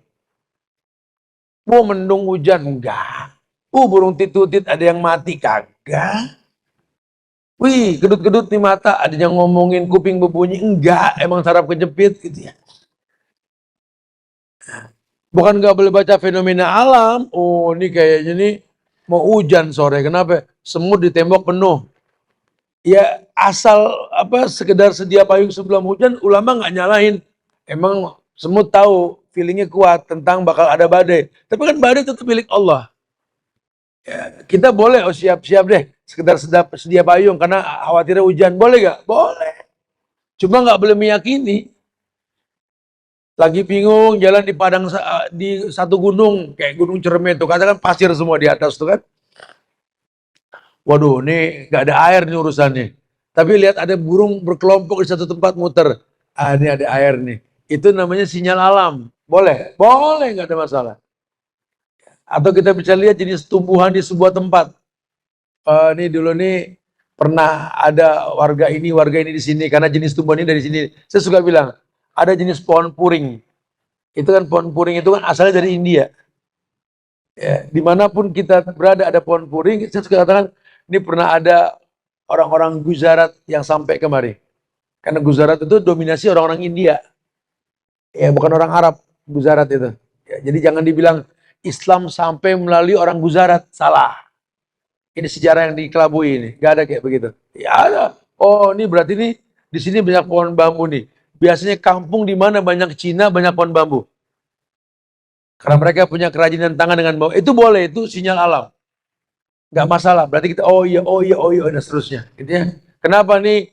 Mau mendung hujan enggak. Burung titutit ada yang mati kagak. Wih, gedut-gedut di mata, ada yang ngomongin kuping berbunyi enggak, emang saraf kejepit gitu ya. Bukan nggak boleh baca fenomena alam. Oh, ini kayaknya nih mau hujan sore. Kenapa? Semut di tembok penuh. Ya asal apa sekedar sedia payung sebelum hujan, ulama nggak nyalahin. Emang semut tahu feelingnya kuat tentang bakal ada badai. Tapi kan badai tetap milik Allah. Ya, kita boleh siap-siap deh sekedar sedia payung karena khawatirnya hujan. Boleh nggak? Boleh. Cuma nggak boleh meyakini. Lagi bingung jalan di padang di satu gunung kayak Gunung Cermet tuh, katakan pasir semua di atas tuh kan. Waduh, ini nggak ada air nih urusannya. Tapi lihat ada burung berkelompok di satu tempat muter. Ah, ini ada air nih. Itu namanya sinyal alam. Boleh? Boleh, nggak ada masalah. Atau kita bisa lihat jenis tumbuhan di sebuah tempat. Ini dulu nih pernah ada warga ini di sini karena jenis tumbuhan ini dari sini. Saya suka bilang, ada jenis pohon puring. Itu kan pohon puring itu kan asalnya dari India. Ya, dimanapun kita berada ada pohon puring, saya suka katakan ini pernah ada orang-orang Gujarat yang sampai kemari. Karena Gujarat itu dominasi orang-orang India. Ya, bukan orang Arab, Gujarat itu. Ya, jadi jangan dibilang Islam sampai melalui orang Gujarat, salah. Ini sejarah yang dikelabui ini, gak ada kayak begitu. Ya ada. Oh, ini berarti nih di sini banyak pohon bambu nih. Biasanya kampung di mana banyak Cina, banyak pohon bambu. Karena mereka punya kerajinan tangan dengan bambu. Itu boleh, itu sinyal alam. Nggak masalah. Berarti kita dan seterusnya. Gitu ya. Kenapa nih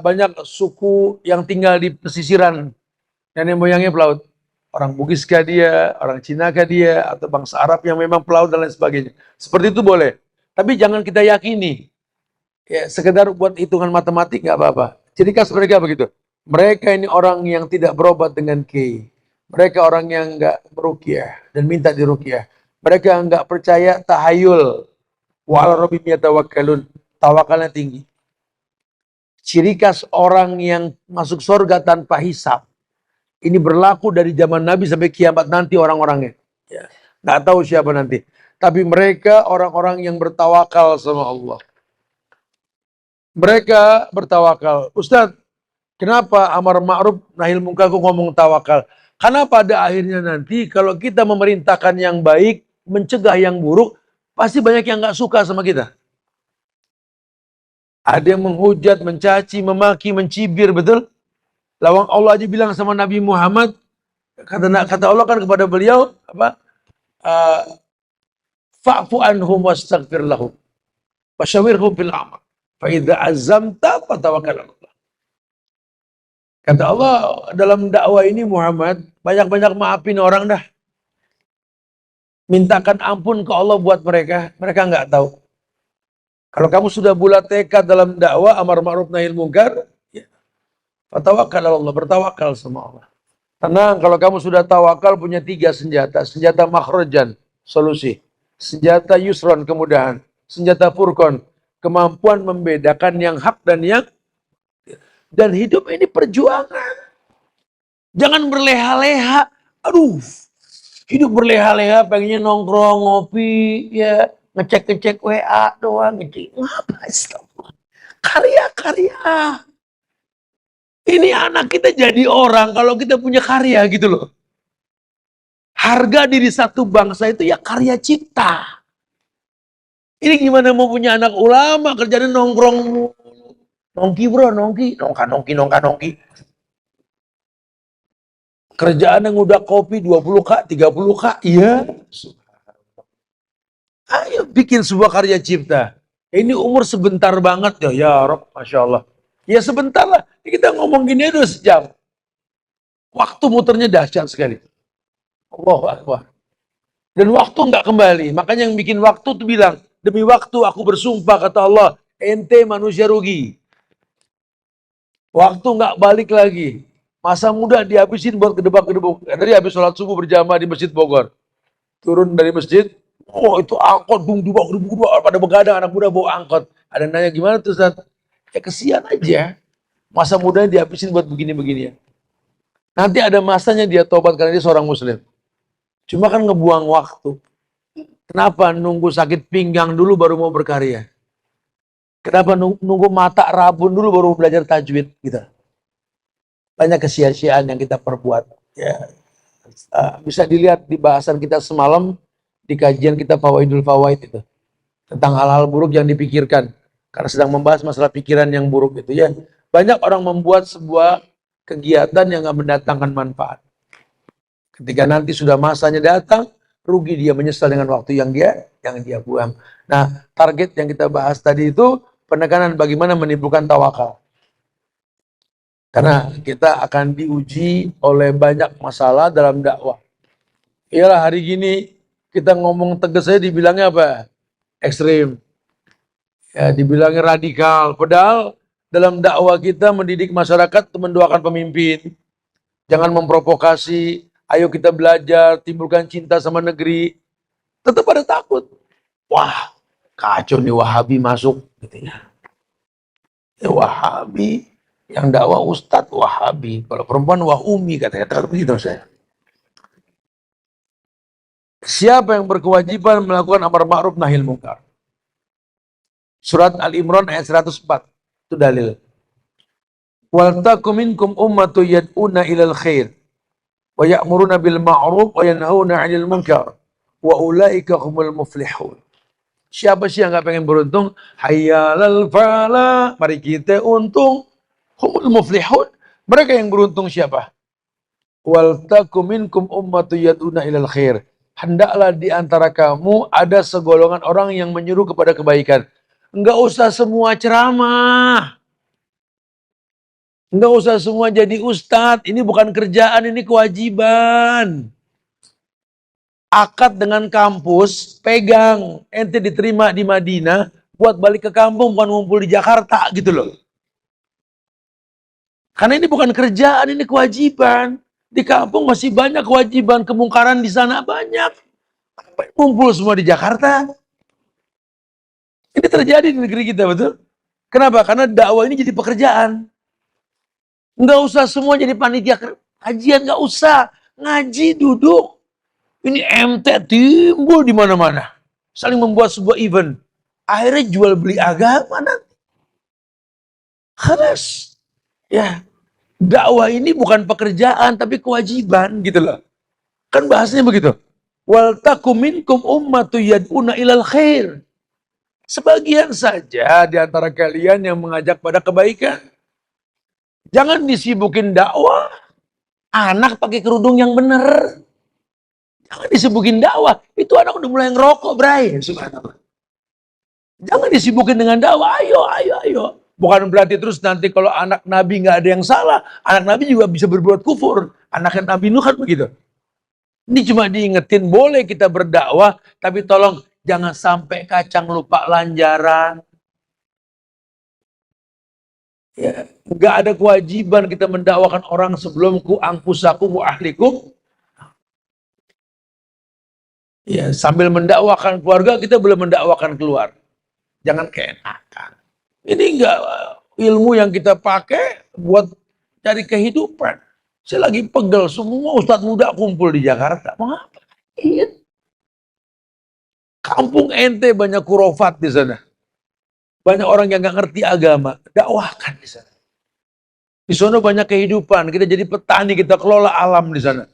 banyak suku yang tinggal di pesisiran, nenek moyangnya pelaut? Orang Bugis kah dia, orang Cina kah dia, atau bangsa Arab yang memang pelaut dan lain sebagainya. Seperti itu boleh. Tapi jangan kita yakini. Ya, sekedar buat hitungan matematik nggak apa-apa. Ciri khas mereka begitu. Mereka ini orang yang tidak berobat dengan kiai. Mereka orang yang nggak meruqyah dan minta diruqyah. Mereka nggak percaya tahayul. Wa 'ala rabbihim yatawakkalun. Tawakalnya tinggi. Ciri khas orang yang masuk surga tanpa hisab. Ini berlaku dari zaman Nabi sampai kiamat nanti orang-orangnya. Ya. Nggak tahu siapa nanti. Tapi mereka orang-orang yang bertawakal sama Allah. Mereka bertawakal. Ustadz, kenapa amar ma'ruf nahi munkar ngomong tawakal? Karena pada akhirnya nanti kalau kita memerintahkan yang baik, mencegah yang buruk, pasti banyak yang nggak suka sama kita. Ada yang menghujat, mencaci, memaki, mencibir, betul? Lawang Allah aja bilang sama Nabi Muhammad, kata Allah kan kepada beliau, apa? Fa'fu anhum wastaghfir lahum. Wasyawirhum fil amr. Fa idza azamta fatawakkal 'ala Allah. Kata Allah dalam dakwah ini Muhammad, banyak-banyak maafin orang dah. Mintakan ampun ke Allah buat mereka nggak tahu. Kalau kamu sudah bulat tekad dalam dakwah amar ma'ruf nahi munkar, ya, tawakkal Allah, bertawakal sama Allah. Tenang, kalau kamu sudah tawakal punya 3 senjata. Senjata makhrajan, solusi. Senjata yusron, kemudahan. Senjata furqan, kemampuan membedakan yang hak dan yang... Dan hidup ini perjuangan. Jangan berleha-leha. Aduh, hidup berleha-leha, pengennya nongkrong, ngopi, ya ngecek-ngecek WA doang. Ngapa? Karya-karya. Ini anak kita jadi orang kalau kita punya karya gitu loh. Harga diri satu bangsa itu ya karya cipta. Ini gimana mau punya anak ulama kerjanya nongkrong. Nongki bro, nongki. Nongki. Kerjaan yang udah kopi 20K, 30K. Iya. Ayo bikin sebuah karya cipta. Ini umur sebentar banget ya Rob, Masya Allah. Ya sebentar lah, kita ngomong gini udah sejam. Waktu muternya dahsyat sekali. Allahu Akbar. Dan waktu nggak kembali. Makanya yang bikin waktu tuh bilang, demi waktu aku bersumpah, kata Allah, ente manusia rugi. Waktu nggak balik lagi. Masa muda dihabisin buat kedebak-kedebuk. Tadi habis sholat subuh berjamaah di Masjid Bogor. Turun dari masjid, oh itu angkot, dubak, pada begadang anak muda bawa angkot. Ada yang nanya, gimana tuh Ustaz? Ya kesian aja. Masa mudanya dihabisin buat begini-begini ya. Nanti ada masanya dia tobat karena dia seorang muslim. Cuma kan ngebuang waktu. Kenapa nunggu sakit pinggang dulu baru mau berkarya? Kenapa nunggu mata rabun dulu baru belajar tajwid gitu? Banyak kesia-siaan yang kita perbuat. Ya, bisa dilihat di bahasan kita semalam di kajian kita Fawaidul Fawaid itu tentang hal-hal buruk yang dipikirkan karena sedang membahas masalah pikiran yang buruk itu ya. Banyak orang membuat sebuah kegiatan yang nggak mendatangkan manfaat. Ketika nanti sudah masanya datang, rugi dia, menyesal dengan waktu yang dia buang. Nah, target yang kita bahas tadi itu penekanan bagaimana menimbulkan tawakal. Karena kita akan diuji oleh banyak masalah dalam dakwah. Iyalah hari gini kita ngomong tegas saja dibilangnya apa? Ekstrim. Ya, dibilangnya radikal. Padahal dalam dakwah kita mendidik masyarakat untuk mendoakan pemimpin. Jangan memprovokasi. Ayo kita belajar, timbulkan cinta sama negeri. Tetap ada takut. Wah, kacau nih Wahabi masuk. Gitu ya. Wahabi, yang dakwah Ustadz Wahabi. Kalau perempuan Wahumi kata-kata begitu saya. Siapa yang berkewajiban melakukan amar ma'ruf nahi munkar? Surat Al-Imran ayat 104. Itu dalil. Wal takum minkum ummatu yad'una ilal khair wa ya'muruna bil ma'ruf wa yanhauna 'anil munkar wa ulaika humul muflihun. Siapa sih yang enggak pengen beruntung? Hayyalal falah. Mari kita untung. Humul muflihun. Mereka yang beruntung siapa? Wal takum minkum ummatu yad'una ilal khair. Hendaklah di antara kamu ada segolongan orang yang menyuruh kepada kebaikan. Enggak usah semua ceramah. Enggak usah semua jadi ustadz. Ini bukan kerjaan, ini kewajiban. Akad dengan kampus, pegang. Ente diterima di Madinah, buat balik ke kampung, bukan ngumpul di Jakarta gitu loh. Karena ini bukan kerjaan, ini kewajiban. Di kampung masih banyak kewajiban, kemungkaran di sana banyak. Kumpul semua di Jakarta. Ini terjadi di negeri kita, betul? Kenapa? Karena dakwah ini jadi pekerjaan. Nggak usah semua jadi panitia kajian, nggak usah. Ngaji, duduk. Ini MT timbul di mana-mana. Saling membuat sebuah event. Akhirnya jual beli agama nanti. Khalas. Ya, dakwah ini bukan pekerjaan, tapi kewajiban gitu loh. Kan bahasanya begitu. Wal takum minkum ummatu yad'una ilal khair. Sebagian saja di antara kalian yang mengajak pada kebaikan. Jangan disibukin dakwah. Anak pakai kerudung yang benar. Jangan disibukin dakwah. Itu anak udah mulai ngerokok, Bray. Subhanallah. Jangan disibukin dengan dakwah. Ayo. Bukan berarti terus nanti kalau anak Nabi nggak ada yang salah, anak Nabi juga bisa berbuat kufur. Anaknya Nabi Nuh kan begitu. Ini cuma diingetin, boleh kita berdakwah, tapi tolong jangan sampai kacang lupa lanjaran. Ya, nggak ada kewajiban kita mendakwakan orang sebelum ku angkusakum wa ahlikum. Ya, sambil mendakwakan keluarga kita belum mendakwakan keluar. Jangan keenakan. Ini enggak ilmu yang kita pakai buat cari kehidupan. Saya lagi pegel, semua ustadz muda kumpul di Jakarta. Mengapa? Iya. Kampung ente banyak kurofat di sana. Banyak orang yang nggak ngerti agama. Dakwahkan di sana. Di sana banyak kehidupan. Kita jadi petani, kita kelola alam di sana.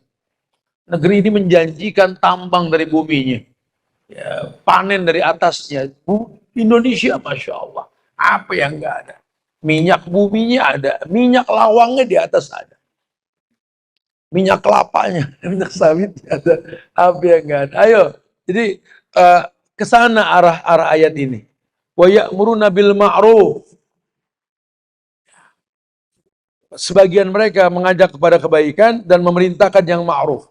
Negeri ini menjanjikan tambang dari buminya. Ya, panen dari atasnya. Indonesia, Masya Allah. Apa yang nggak ada? Minyak buminya ada. Minyak lawangnya di atas ada. Minyak kelapanya, minyak sawitnya ada. Apa yang nggak ada? Ayo. Jadi, ke sana arah ayat ini. wa ya'muruna bil ma'ruf. Sebagian mereka mengajak kepada kebaikan dan memerintahkan yang ma'ruf.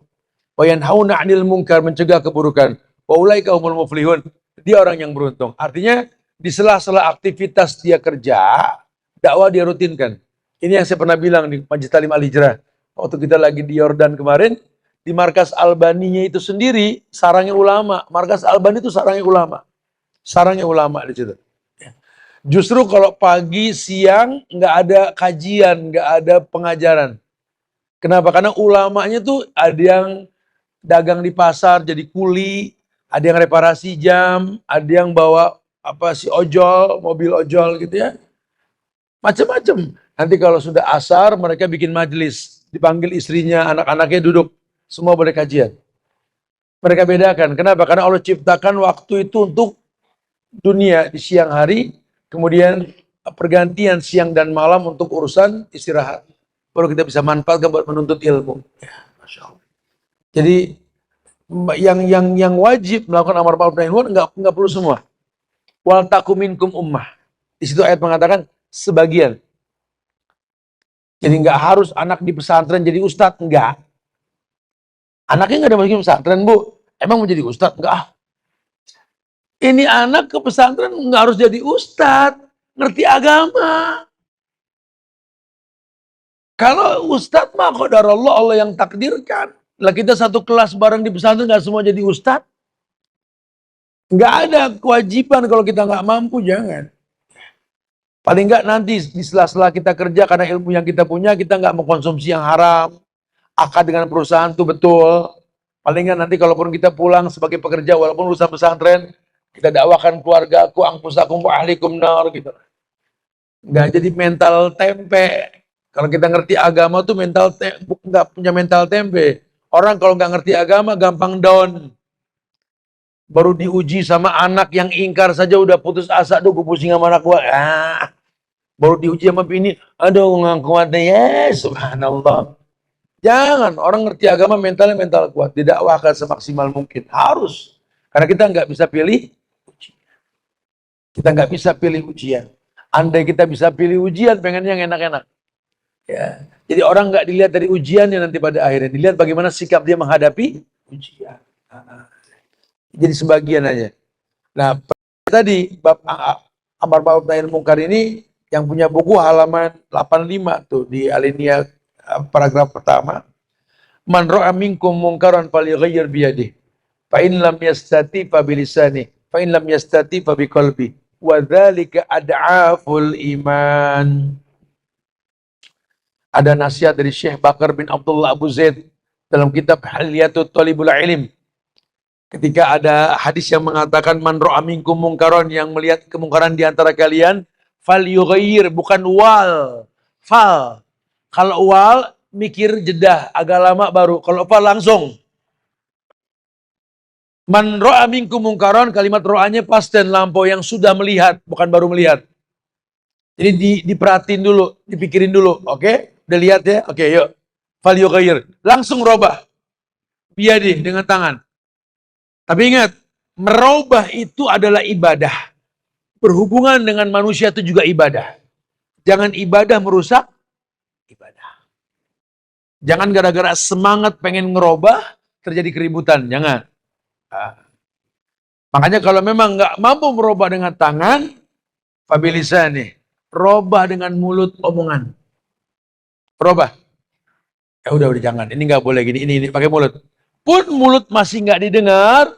Wa yanhauna 'anil munkar, mencegah keburukan. Wa ulaika humul muflihun. Dia orang yang beruntung. Artinya di sela-sela aktivitas dia kerja, dakwah dia rutinkan. Ini yang saya pernah bilang di Majelis Talim Al-Hijrah. Waktu kita lagi di Yordan kemarin, di markas Albaninya itu sendiri sarangnya ulama. Markas Albani itu sarangnya ulama. Sarangnya ulama di situ. Justru kalau pagi, siang nggak ada kajian, nggak ada pengajaran. Kenapa? Karena ulamanya tuh ada yang dagang di pasar jadi kuli, ada yang reparasi jam, ada yang bawa ojol, mobil ojol gitu ya. Macam-macam. Nanti kalau sudah asar mereka bikin majelis, dipanggil istrinya, anak-anaknya duduk, semua boleh kajian. Mereka bedakan. Kenapa? Karena Allah ciptakan waktu itu untuk dunia di siang hari, kemudian pergantian siang dan malam untuk urusan istirahat. Baru kita bisa manfaatkan buat menuntut ilmu. Ya, Masya Allah. Jadi yang wajib melakukan amar ma'ruf nahi munkar nggak perlu semua. Wal takum minkum ummah. Di situ ayat mengatakan sebagian. Jadi nggak harus anak di pesantren jadi ustadz, enggak. Anaknya nggak ada masukin pesantren, Bu. Emang mau jadi ustadz? Enggak. Ini anak ke pesantren nggak harus jadi ustadz, ngerti agama. Kalau ustadz mah qadarullah, Allah yang takdirkan. Lah kita satu kelas bareng di pesantren nggak semua jadi ustadz. Nggak ada kewajiban kalau kita nggak mampu, jangan. Paling nggak nanti di sela-sela kita kerja karena ilmu yang kita punya, kita nggak mengkonsumsi yang haram. Akad dengan perusahaan itu betul. Paling nggak nanti kalaupun kita pulang sebagai pekerja, walaupun urusan pesantren, kita dakwakan keluarga aku, angpusakum wa ahlikum nar gitu. Nggak jadi mental tempe. Kalau kita ngerti agama tuh nggak punya mental tempe. Orang kalau nggak ngerti agama gampang down. Baru diuji sama anak yang ingkar saja udah putus asa, gue pusing sama anak gue. Baru diuji sama bini, aduh nggak kuat deh, ya subhanallah. Jangan, orang ngerti agama mental kuat, didakwahkan semaksimal mungkin. Harus. Karena kita nggak bisa pilih ujian. Kita nggak bisa pilih ujian. Andai kita bisa pilih ujian, pengen yang enak-enak. Ya. Jadi orang nggak dilihat dari ujiannya nanti pada akhirnya, dilihat bagaimana sikap dia menghadapi ujian. Jadi sebagian aja. Nah, tadi bab amar ma'ruf nahi munkar ini yang punya buku halaman 85 tuh di alinea paragraf pertama. Man ra'a minkum munkaran falyughayyir bi yadihi. Fa in lam yastati fa bi lisanihi, fa in lam yastati fa bi qalbi. Wa dzalika ad'aful iman. Ada nasihat dari Syekh Bakar bin Abdullah Abu Zaid dalam kitab Hilyatut Thalibul Ilm. Ketika ada hadis yang mengatakan man ra'a minkum munkaran, yang melihat kemungkaran di antara kalian, fal yughayyir, bukan wal, fal. Kalau wal mikir jeda agak lama baru, kalau fal langsung. Man ra'a minkum munkaran, kalimat ra'anya past dan lampau, yang sudah melihat, bukan baru melihat. Jadi diperhatiin dulu, dipikirin dulu, oke? Udah lihat ya? Oke, yuk. Fal yughayyir, langsung robah. Biyadih, dengan tangan. Tapi ingat, merubah itu adalah ibadah. Berhubungan dengan manusia itu juga ibadah. Jangan ibadah merusak ibadah. Jangan gara-gara semangat pengen ngerubah, terjadi keributan. Jangan. Makanya kalau memang nggak mampu merubah dengan tangan, fabilisan nih, robah dengan mulut, omongan. Robah. Ya udah jangan. Ini nggak boleh gini. Ini pakai mulut. Pun mulut masih nggak didengar,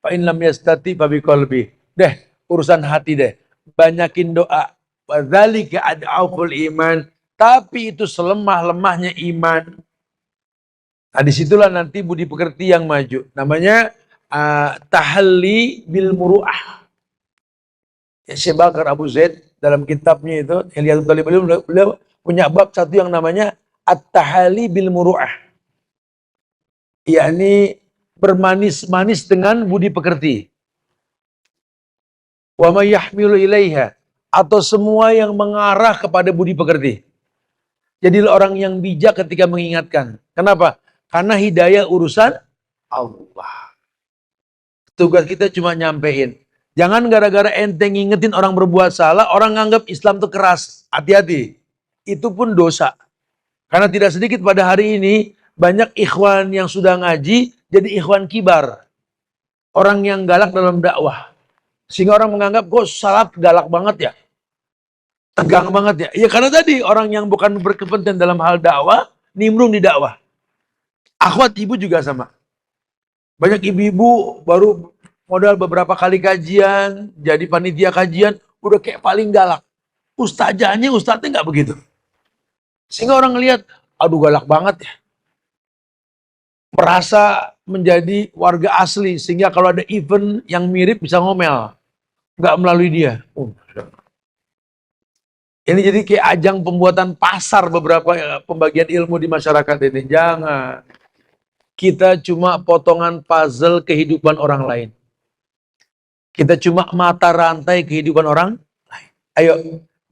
fa in lam yastati fa biqalbi. Deh, urusan hati deh. Banyakin doa. Wa dzalika ad'aful iman. Tapi itu selemah-lemahnya iman. Nah, disitulah nanti budi pekerti yang maju. Namanya tahalli bil muru'ah. Ya, Syekh Bakar Abu Zaid dalam kitabnya itu, Hilyatut Thalibul Ilm, beliau punya bab satu yang namanya at-tahalli bil muru'ah. Yakni bermanis-manis dengan budi pekerti. Wa may yahmilu ilaiha, atau semua yang mengarah kepada budi pekerti. Jadilah orang yang bijak ketika mengingatkan. Kenapa? Karena hidayah urusan Allah. Tugas kita cuma nyampein. Jangan gara-gara ente ngingetin orang berbuat salah, orang nganggap Islam tuh keras. Hati-hati. Itu pun dosa. Karena tidak sedikit pada hari ini, banyak ikhwan yang sudah ngaji, jadi ikhwan kibar. Orang yang galak dalam dakwah. Sehingga orang menganggap, kok salaf galak banget ya? Tegang banget ya? Ya karena tadi, orang yang bukan berkepentingan dalam hal dakwah, nimbrung di dakwah. Akhwat ibu juga sama. Banyak ibu-ibu baru modal beberapa kali kajian, jadi panitia kajian, udah kayak paling galak. Ustazahnya nggak begitu. Sehingga orang ngelihat, aduh galak banget ya. Merasa menjadi warga asli, sehingga kalau ada event yang mirip bisa ngomel. Nggak melalui dia. Ini jadi kayak ajang pembuatan pasar beberapa pembagian ilmu di masyarakat ini. Jangan. Kita cuma potongan puzzle kehidupan orang lain. Kita cuma mata rantai kehidupan orang lain. Ayo,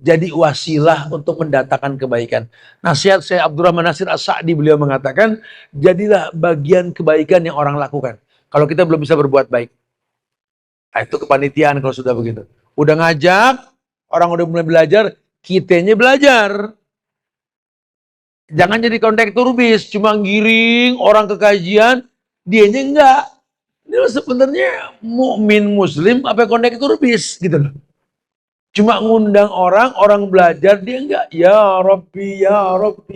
jadi wasilah untuk mendatangkan kebaikan. Nasihat saya Abdurrahman Nasir As-Sa'di, beliau mengatakan, jadilah bagian kebaikan yang orang lakukan. Kalau kita belum bisa berbuat baik. Nah, itu kepanitiaan kalau sudah begitu. Udah ngajak, orang udah mulai belajar, kitanya belajar. Jangan jadi kondektur bis, cuma ngiring orang ke kajian, dianya enggak. Ini sebenarnya mukmin muslim apa kondektur bis gitu loh. Cuma ngundang orang, orang belajar, dia enggak. Ya Rabbi,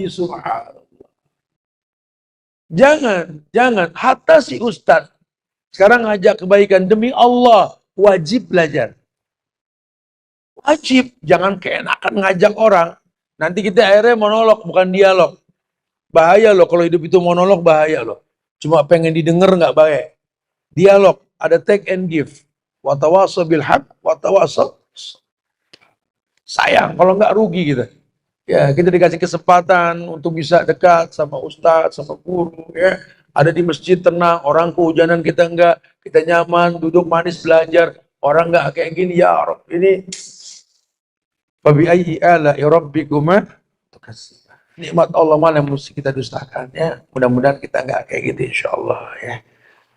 subhanallah. Jangan. Hatta si Ustadz sekarang ngajak kebaikan demi Allah, wajib belajar. Wajib, jangan keenakan ngajak orang. Nanti kita akhirnya monolog, bukan dialog. Bahaya loh, kalau hidup itu monolog bahaya loh. Cuma pengen didengar nggak baik. Dialog, ada take and give. Watawasau bil haq, watawasau. Sayang, kalau nggak rugi kita. Ya, kita dikasih kesempatan untuk bisa dekat sama ustadz, sama guru. Ya, ada di masjid tenang, orang kehujanan kita enggak, kita nyaman, duduk manis belajar. Orang nggak kayak gini, ya Rob, ini fabi'ayyi ala'i rabbikuma tukazzibah. Nikmat Allah mana yang mesti kita dustakan ya. Mudah-mudahan kita nggak kayak gitu insyaallah ya.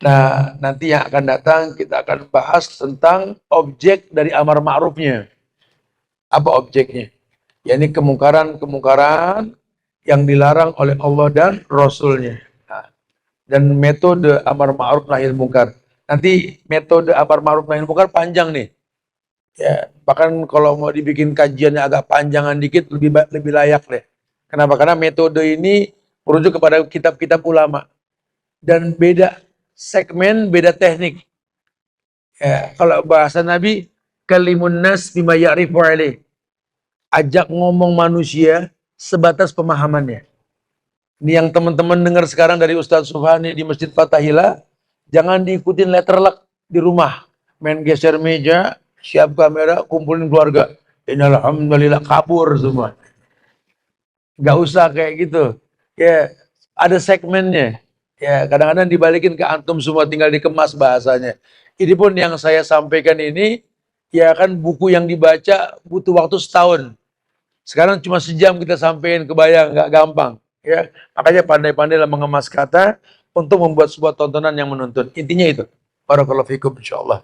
Nah, nanti yang akan datang kita akan bahas tentang objek dari amar ma'rufnya. Apa objeknya? Yakni kemungkaran-kemungkaran yang dilarang oleh Allah dan Rasulnya. Nah, dan metode amar ma'ruf nahi mungkar. Nanti metode amar ma'ruf nahi mungkar panjang nih. Ya, bahkan kalau mau dibikin kajiannya agak panjangan dikit lebih layak deh. Kenapa? Karena metode ini merujuk kepada kitab-kitab ulama dan beda segmen, beda teknik. Ya, kalau bahasa Nabi, kalimun nas bima ya'rifu alaih. Ajak ngomong manusia sebatas pemahamannya. Ini yang teman-teman dengar sekarang dari Ustadz Subhani di Masjid Fathahillah, jangan diikutin letterlock di rumah. Main geser meja, siap kamera, kumpulin keluarga. Innalhamdulillah, kabur semua. Gak usah kayak gitu. Ya, ada segmennya. Ya, kadang-kadang dibalikin ke antum semua, tinggal dikemas bahasanya. Ini pun yang saya sampaikan ini, ya kan buku yang dibaca butuh waktu setahun. Sekarang cuma sejam kita sampaikan, kebayang, gak gampang. Ya, makanya pandai-pandailah mengemas kata untuk membuat sebuah tontonan yang menuntun. Intinya itu. Barakallahu fikum insyaallah.